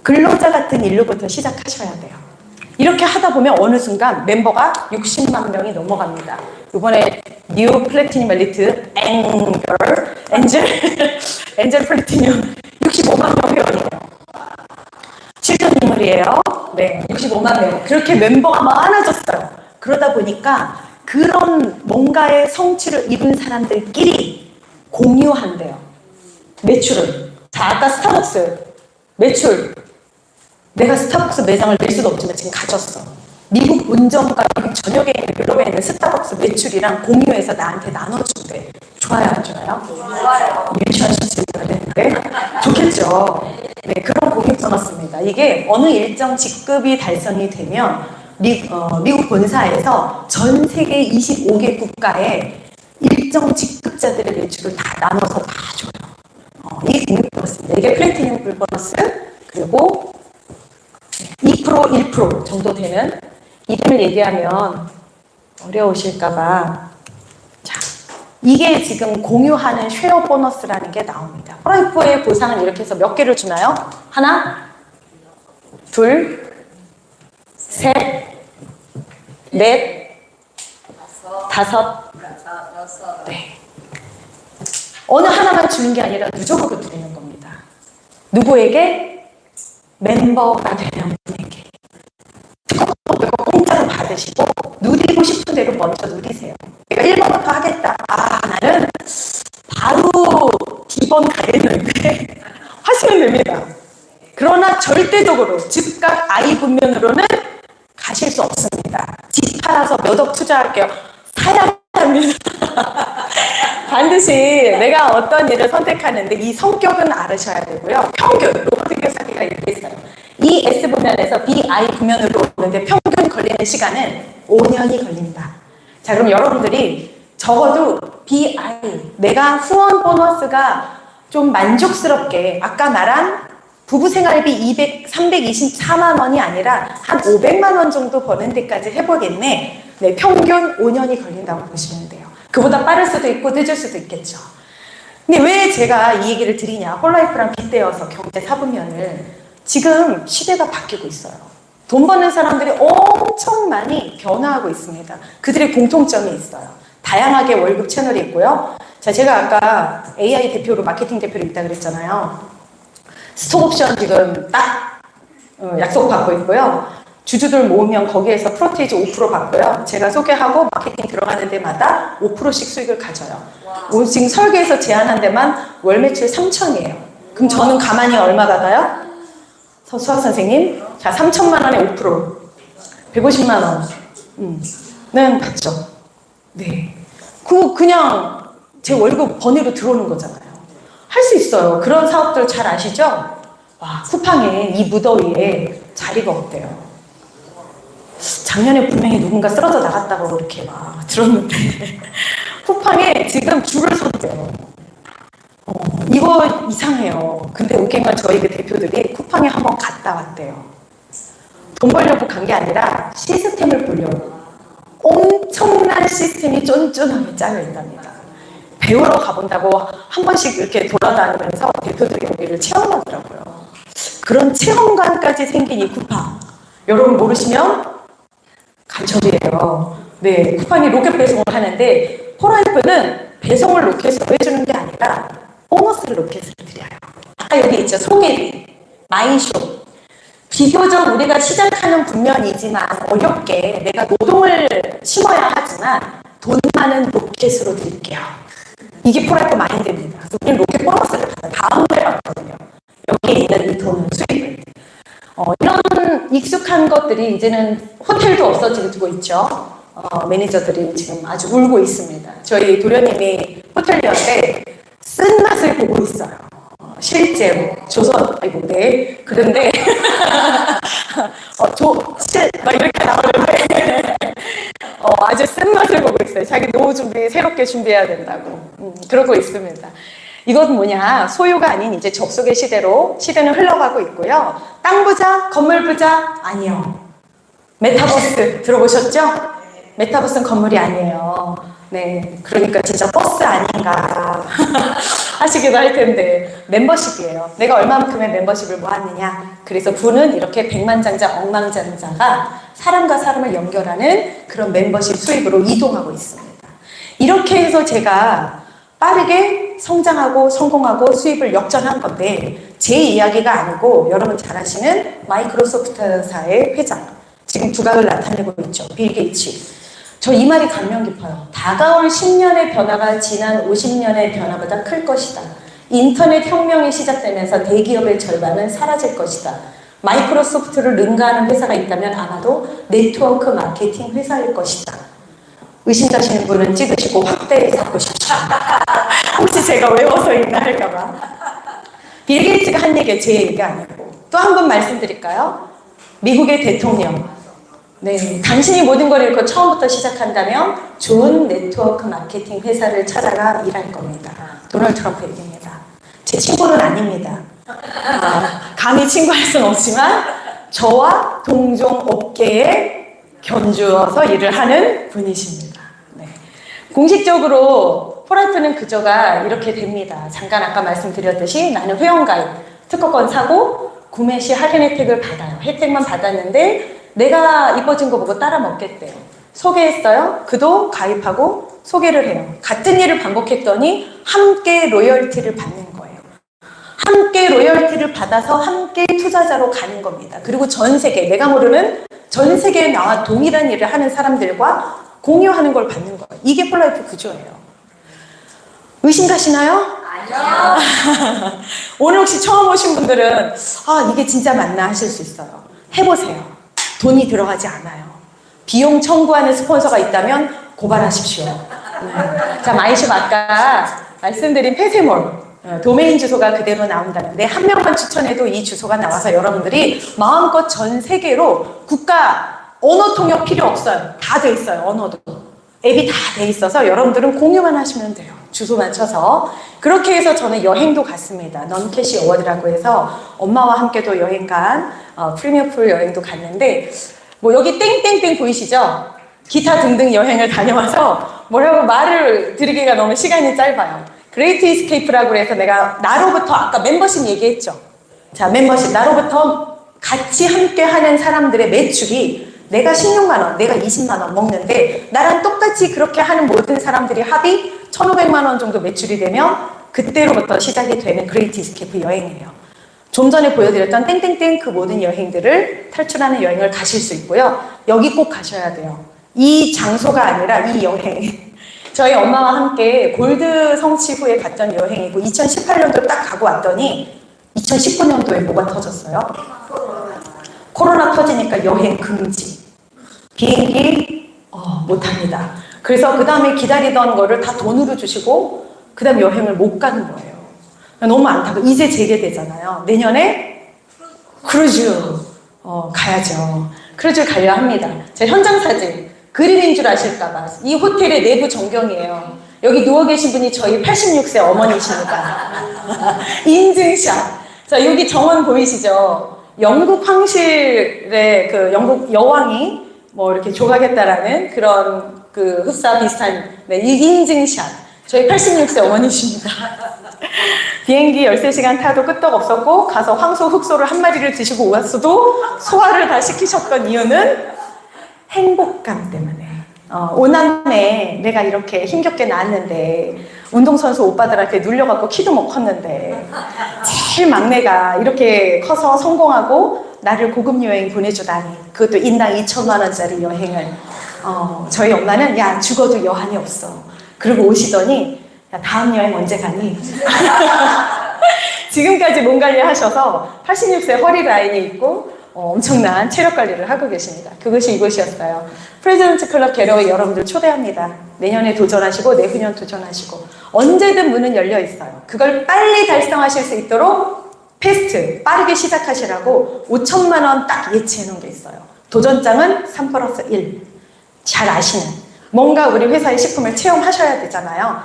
Speaker 1: 근로자 같은 일로부터 시작하셔야 돼요. 이렇게 하다 보면 어느 순간 멤버가 60만 명이 넘어갑니다. 이번에 뉴 플래티늄 엘리트 엔젤 플래티늄 65만 명 회원이에요. 7년 인물이에요. 네, 65만 명. 그렇게 멤버가 많아졌어요. 그러다 보니까 그런 뭔가의 성취를 이룬 사람들끼리 공유한대요. 매출을. 자, 아까 스타벅스 매출. 내가 스타벅스 매장을 낼 수도 없지만 지금 가졌어. 미국 본점과 미국 전역에 있는 글로벌에 있는 스타벅스 매출이랑 공유해서 나한테 나눠준대. 좋아요, 안 좋아요? 좋아요. 유치원 시스템이 되는데 좋겠죠. 네, 그런 공유 써놨습니다. 이게 어느 일정 직급이 달성이 되면 미국 본사에서 전 세계 25개 국가에 일정 직급자들의 매출을 다 나눠서 다 줘요. 이게 공유 보너스입니다. 이게 플래티늄 불 보너스. 그리고 2% 1% 정도 되는, 이름을 얘기하면 어려우실까봐, 자, 이게 지금 공유하는 쉐어 보너스라는 게 나옵니다. 프로이프의 보상은 이렇게 해서 몇 개를 주나요? 하나, 둘, 셋, 넷, 다섯, 네. 어느 하나만 주는 게 아니라 누적으로 드리는 겁니다. 누구에게? 멤버가 되는 분에게. 공짜로 받으시고 누리고 싶은 대로 먼저 누리세요. 그러니까 1번부터 하겠다. 나는 바로 기본 가겠는데 하시면 됩니다. 그러나 절대적으로 즉각 아이 분면으로는 가실 수 없습니다. 집 팔아서 몇 억 투자할게요. 사야 합니다. 반드시 내가 어떤 일을 선택하는데 이 성격은 알으셔야 되고요. 평균, 로버트 교사가 이렇게 있어요. 이 S 분면에서 BI 분면으로 오는데 평균 걸리는 시간은 5년이 걸린다. 자, 그럼 여러분들이 적어도 BI, 내가 후원 보너스가 좀 만족스럽게, 아까 말한 부부 생활비 324만 원이 아니라 한 500만 원 정도 버는 데까지 해보겠네. 네, 평균 5년이 걸린다고 보시면 돼요. 그보다 빠를 수도 있고 늦을 수도 있겠죠. 근데 왜 제가 이 얘기를 드리냐. 홀라이프랑 빗대어서 경제 사분면을. 지금 시대가 바뀌고 있어요. 돈 버는 사람들이 엄청 많이 변화하고 있습니다. 그들의 공통점이 있어요. 다양하게 월급 채널이 있고요. 자, 제가 아까 AI 대표로, 마케팅 대표로 있다 그랬잖아요. 스톡옵션 지금 딱 약속받고 있고요. 주주들 모으면 거기에서 프로테이즈 5% 받고요. 제가 소개하고 마케팅 들어가는 데마다 5%씩 수익을 가져요. 지금 설계에서 제안한 데만 월 매출 3천이에요. 그럼 저는 가만히 얼마 받아요? 수학 선생님. 자, 3천만 원에 5%. 150만 원은 받죠. 네. 그냥 제 월급 번외로 들어오는 거잖아요. 할 수 있어요. 그런 사업들 잘 아시죠? 와, 쿠팡에 이 무더위에 자리가 없대요. 작년에 분명히 누군가 쓰러져 나갔다고 그렇게 막 들었는데 쿠팡에 지금 줄을 섰대요. 이거 이상해요. 근데 웃긴 건 저희 그 대표들이 쿠팡에 한번 갔다 왔대요. 돈 벌려고 간 게 아니라 시스템을 보려고. 엄청난 시스템이 쫀쫀하게 짜여 있답니다. 배우러 가본다고 한 번씩 이렇게 돌아다니면서 대표들이 여기를 체험하더라고요. 그런 체험관까지 생긴 이 쿠팡. 여러분 모르시면 간첩이에요. 네, 쿠팡이 로켓 배송을 하는데 폴라이프는 배송을 로켓으로 해주는 게 아니라 보너스를 로켓으로 드려요. 아까 여기 있죠. 송혜리, 마이쇼. 비교적 우리가 시작하는 국면이지만 어렵게 내가 노동을 심어야 하지만 돈 많은 로켓으로 드릴게요. 이게 폴라이프 마인드입니다. 그래서 우리는 로켓 보너스를 받아요. 다음 달에 받거든요. 여기에 있는 이 돈을 수익을. 이런 익숙한 것들이 이제는 호텔도 없어지고 있죠. 매니저들이 지금 아주 울고 있습니다. 저희 도련님이 호텔리어인데 쓴맛을 보고 있어요. 실제로 조선 아이고 네 그런데 막 이렇게 나오는데 아주 쓴맛을 보고 있어요. 자기 노후 준비 새롭게 준비해야 된다고 그러고 있습니다. 이건 뭐냐, 소유가 아닌 이제 접속의 시대로 시대는 흘러가고 있고요. 땅 부자, 건물 부자 아니요. 메타버스 들어보셨죠? 메타버스는 건물이 아니에요. 네, 그러니까 진짜 버스 아닌가 하시기도 할 텐데 멤버십이에요. 내가 얼마만큼의 멤버십을 모았느냐. 그래서 부는 이렇게 백만장자, 억만장자가 사람과 사람을 연결하는 그런 멤버십 수입으로 이동하고 있습니다. 이렇게 해서 제가 빠르게 성장하고 성공하고 수입을 역전한 건데 제 이야기가 아니고 여러분 잘 아시는 마이크로소프트사의 회장, 지금 두각을 나타내고 있죠. 빌 게이츠. 저 이 말이 감명 깊어요. 다가올 10년의 변화가 지난 50년의 변화보다 클 것이다. 인터넷 혁명이 시작되면서 대기업의 절반은 사라질 것이다. 마이크로소프트를 능가하는 회사가 있다면 아마도 네트워크 마케팅 회사일 것이다. 의심가시는 분은 찍으시고 확대해서 보십시오. 혹시 제가 외워서 있나 할까봐. 빌 게이츠가 한 얘기가 제 얘기가 아니고. 또 한 번 말씀드릴까요? 미국의 대통령. 네, 당신이 모든 걸 잃고 처음부터 시작한다면 좋은 네트워크 마케팅 회사를 찾아가 일할 겁니다. 도널드 트럼프 얘기입니다. 제 친구는 아닙니다. 감히 친구할 수는 없지만 저와 동종 업계에 견주어서 일을 하는 분이십니다. 네. 공식적으로 폴라이프는 그저가 이렇게 됩니다. 잠깐 아까 말씀드렸듯이 나는 회원가입, 특허권 사고 구매 시 할인 혜택을 받아요. 혜택만 받았는데 내가 이뻐진 거 보고 따라 먹겠대요. 소개했어요. 그도 가입하고 소개를 해요. 같은 일을 반복했더니 함께 로열티를 받는 거예요. 함께 로열티를 받아서 함께 투자자로 가는 겁니다. 그리고 전 세계, 내가 모르는 전 세계에 나와 동일한 일을 하는 사람들과 공유하는 걸 받는 거예요. 이게 폴라이프 구조예요. 의심 가시나요?
Speaker 2: 아니요.
Speaker 1: 오늘 혹시 처음 오신 분들은 이게 진짜 맞나 하실 수 있어요. 해보세요. 돈이 들어가지 않아요. 비용 청구하는 스폰서가 있다면 고발하십시오. 자, 마이숍 아까 말씀드린 폐쇄몰 도메인 주소가 그대로 나온다는데 한 명만 추천해도 이 주소가 나와서 여러분들이 마음껏 전 세계로 국가 언어 통역 필요 없어요. 다 돼 있어요. 언어도. 앱이 다 돼 있어서 여러분들은 공유만 하시면 돼요. 주소 맞춰서. 그렇게 해서 저는 여행도 갔습니다. 넌캐시 어워드라고 해서 엄마와 함께도 여행 간 프리미어 풀 여행도 갔는데 뭐 여기 땡땡땡 보이시죠? 기타 등등 여행을 다녀와서 뭐라고 말을 드리기가 너무 시간이 짧아요. 그레이트 이스케이프라고 해서 내가 나로부터 아까 멤버십 얘기했죠. 자, 멤버십 나로부터 같이 함께 하는 사람들의 매출이 내가 16만 원, 내가 20만 원 먹는데 나랑 똑같이 그렇게 하는 모든 사람들이 합이 1,500만 원 정도 매출이 되면 그때로부터 시작이 되는 그레이트 이스케이프 여행이에요. 좀 전에 보여드렸던 땡땡땡 그 모든 여행들을 탈출하는 여행을 가실 수 있고요. 여기 꼭 가셔야 돼요. 이 장소가 아니라 이 여행. 저희 엄마와 함께 골드 성취 후에 갔던 여행이고 2018년도 딱 가고 왔더니 2019년도에 뭐가 터졌어요? 코로나 터지니까 여행 금지. 비행기 못합니다. 그래서 그 다음에 기다리던 거를 다 돈으로 주시고 그 다음에 여행을 못 가는 거예요. 너무 안타까워. 이제 재개되잖아요. 내년에 크루즈 가야죠. 크루즈 가려 합니다. 제 현장 사진 그림인 줄 아실까봐 이 호텔의 내부 전경이에요. 여기 누워 계신 분이 저희 86세 어머니십니다. 인증샷. 자, 여기 정원 보이시죠? 영국 황실의 그 영국 여왕이 뭐 이렇게 조각했다라는 그런 그 흡사 비슷한 이 인증샷. 저희 86세 어머니십니다. 비행기 13시간 타도 끄떡없었고 가서 황소 흑소를 한 마리를 드시고 왔어도 소화를 다 시키셨던 이유는 행복감 때문에. 오남매 내가 이렇게 힘겹게 낳았는데 운동선수 오빠들한테 눌려갖고 키도 못 컸는데 제일 막내가 이렇게 커서 성공하고 나를 고급 여행 보내주다니, 그것도 인당 2천만 원짜리 여행을. 저희 엄마는 야 죽어도 여한이 없어. 그리고 오시더니 야 다음 여행 언제 가니? 지금까지 몸 관리하셔서 86세 허리 라인이 있고 엄청난 체력 관리를 하고 계십니다. 그것이 이곳이었어요. 프레지던트 클럽 게러웨이 여러분들 초대합니다. 내년에 도전하시고 내후년 도전하시고 언제든 문은 열려 있어요. 그걸 빨리 달성하실 수 있도록 패스트 빠르게 시작하시라고 5천만 원 딱 예치해 놓은 게 있어요. 도전장은 3+1. 잘 아시는, 뭔가 우리 회사의 식품을 체험하셔야 되잖아요.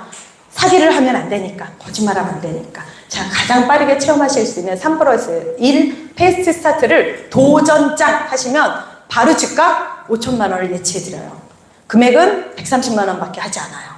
Speaker 1: 사기를 하면 안 되니까, 거짓말하면 안 되니까. 자, 가장 빠르게 체험하실 수 있는 3+1 패스트 스타트를 도전장 하시면 바로 즉각 5천만 원을 예치해드려요. 금액은 130만 원밖에 하지 않아요.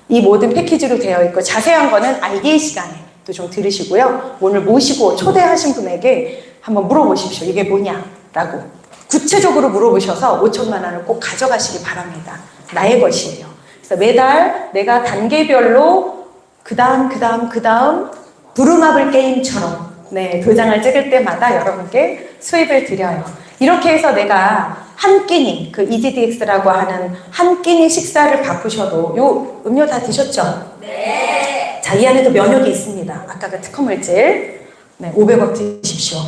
Speaker 1: 이 모든 패키지로 되어 있고 자세한 거는 아이디어 시간에 또 좀 들으시고요. 오늘 모시고 초대하신 분에게 한번 물어보십시오. 이게 뭐냐라고. 구체적으로 물어보셔서 5천만 원을 꼭 가져가시기 바랍니다. 나의 것이에요. 그래서 매달 내가 단계별로 그 다음 부루마블 게임처럼 도장을 찍을 때마다 여러분께 수입을 드려요. 이렇게 해서 내가 한 끼니, 그 EGDX라고 하는 한 끼니 식사를 바꾸셔도, 요 음료 다 드셨죠? 네. 자, 이 안에도 면역이 있습니다. 아까 그 특허물질. 500억 드십시오.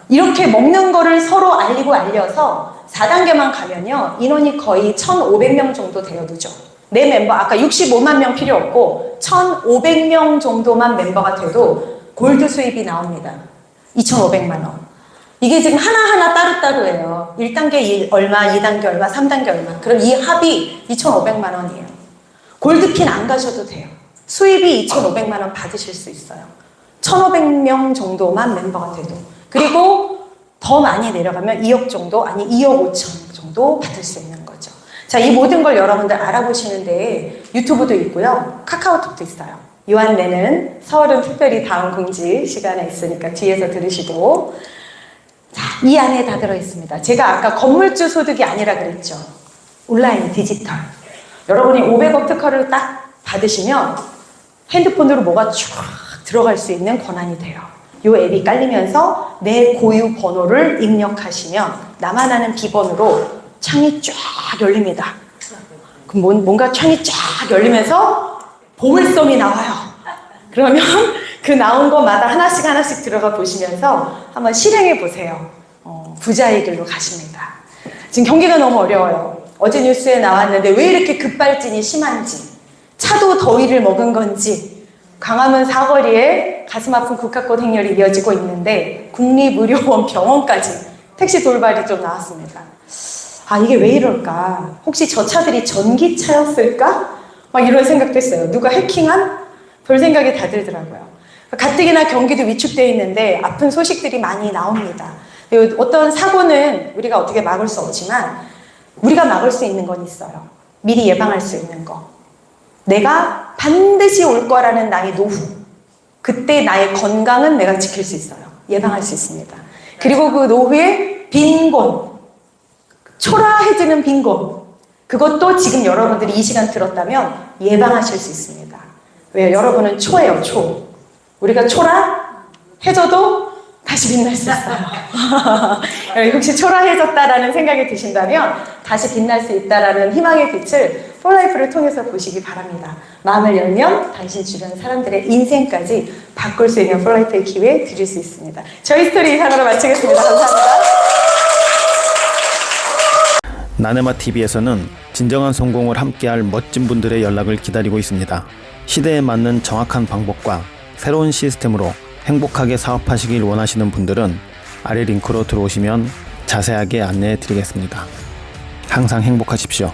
Speaker 1: 이렇게 먹는 거를 서로 알려서 4단계만 가면요, 인원이 거의 1,500명 정도 되어두죠. 내 멤버, 아까 65만 명 필요 없고 1,500명 정도만 멤버가 돼도 골드 수입이 나옵니다. 2,500만 원. 이게 지금 하나하나 따로따로예요. 1단계 얼마, 2단계 얼마, 3단계 얼마. 그럼 이 합이 2,500만 원이에요. 골드핀 안 가셔도 돼요. 수입이 2,500만 원 받으실 수 있어요. 1,500명 정도만 멤버가 돼도. 그리고 더 많이 내려가면 2억 정도, 아니 2억 5천 정도 받을 수 있는 거죠. 자, 이 모든 걸 여러분들 알아보시는데 유튜브도 있고요. 카카오톡도 있어요. 요한내는 서울은 특별히 다음 공지 시간에 있으니까 뒤에서 들으시고. 자, 이 안에 다 들어있습니다. 제가 아까 건물주 소득이 아니라 그랬죠. 온라인, 디지털. 여러분이 500억 특허를 딱 받으시면 핸드폰으로 뭐가 쭉 들어갈 수 있는 권한이 돼요. 이 앱이 깔리면서 내 고유 번호를 입력하시면 나만 아는 비번으로 창이 쫙 열립니다. 그럼 뭔가 창이 쫙 열리면서 보물섬이 나와요. 그러면 그 나온 것마다 하나씩 들어가 보시면서 한번 실행해 보세요. 부자의 길로 가십니다. 지금 경기가 너무 어려워요. 어제 뉴스에 나왔는데 왜 이렇게 급발진이 심한지, 차도 더위를 먹은 건지, 광화문 사거리에 가슴 아픈 국화꽃 행렬이 이어지고 있는데 국립의료원 병원까지 택시 돌발이 좀 나왔습니다. 아, 이게 왜 이럴까? 혹시 저 차들이 전기차였을까? 막 이런 생각도 했어요. 누가 해킹한? 별 생각이 다 들더라고요. 가뜩이나 경기도 위축되어 있는데 아픈 소식들이 많이 나옵니다. 어떤 사고는 우리가 어떻게 막을 수 없지만 우리가 막을 수 있는 건 있어요. 미리 예방할 수 있는 거. 내가 반드시 올 거라는 나의 노후. 그때 나의 건강은 내가 지킬 수 있어요. 예방할 수 있습니다. 그리고 그 노후의 빈곤, 초라해지는 빈곤, 그것도 지금 여러분들이 이 시간 들었다면 예방하실 수 있습니다. 왜요? 여러분은 초예요, 초. 우리가 초라해져도 다시 빛날 수 있어요. 혹시 초라해졌다라는 생각이 드신다면 다시 빛날 수 있다라는 희망의 빛을 폴라이프를 통해서 보시기 바랍니다. 마음을 열면 당신 주변 사람들의 인생까지 바꿀 수 있는 폴라이프의 기회 드릴 수 있습니다. 저희 스토리 이상으로 마치겠습니다. 감사합니다.
Speaker 3: 나네마TV에서는 진정한 성공을 함께할 멋진 분들의 연락을 기다리고 있습니다. 시대에 맞는 정확한 방법과 새로운 시스템으로 행복하게 사업하시길 원하시는 분들은 아래 링크로 들어오시면 자세하게 안내해 드리겠습니다. 항상 행복하십시오.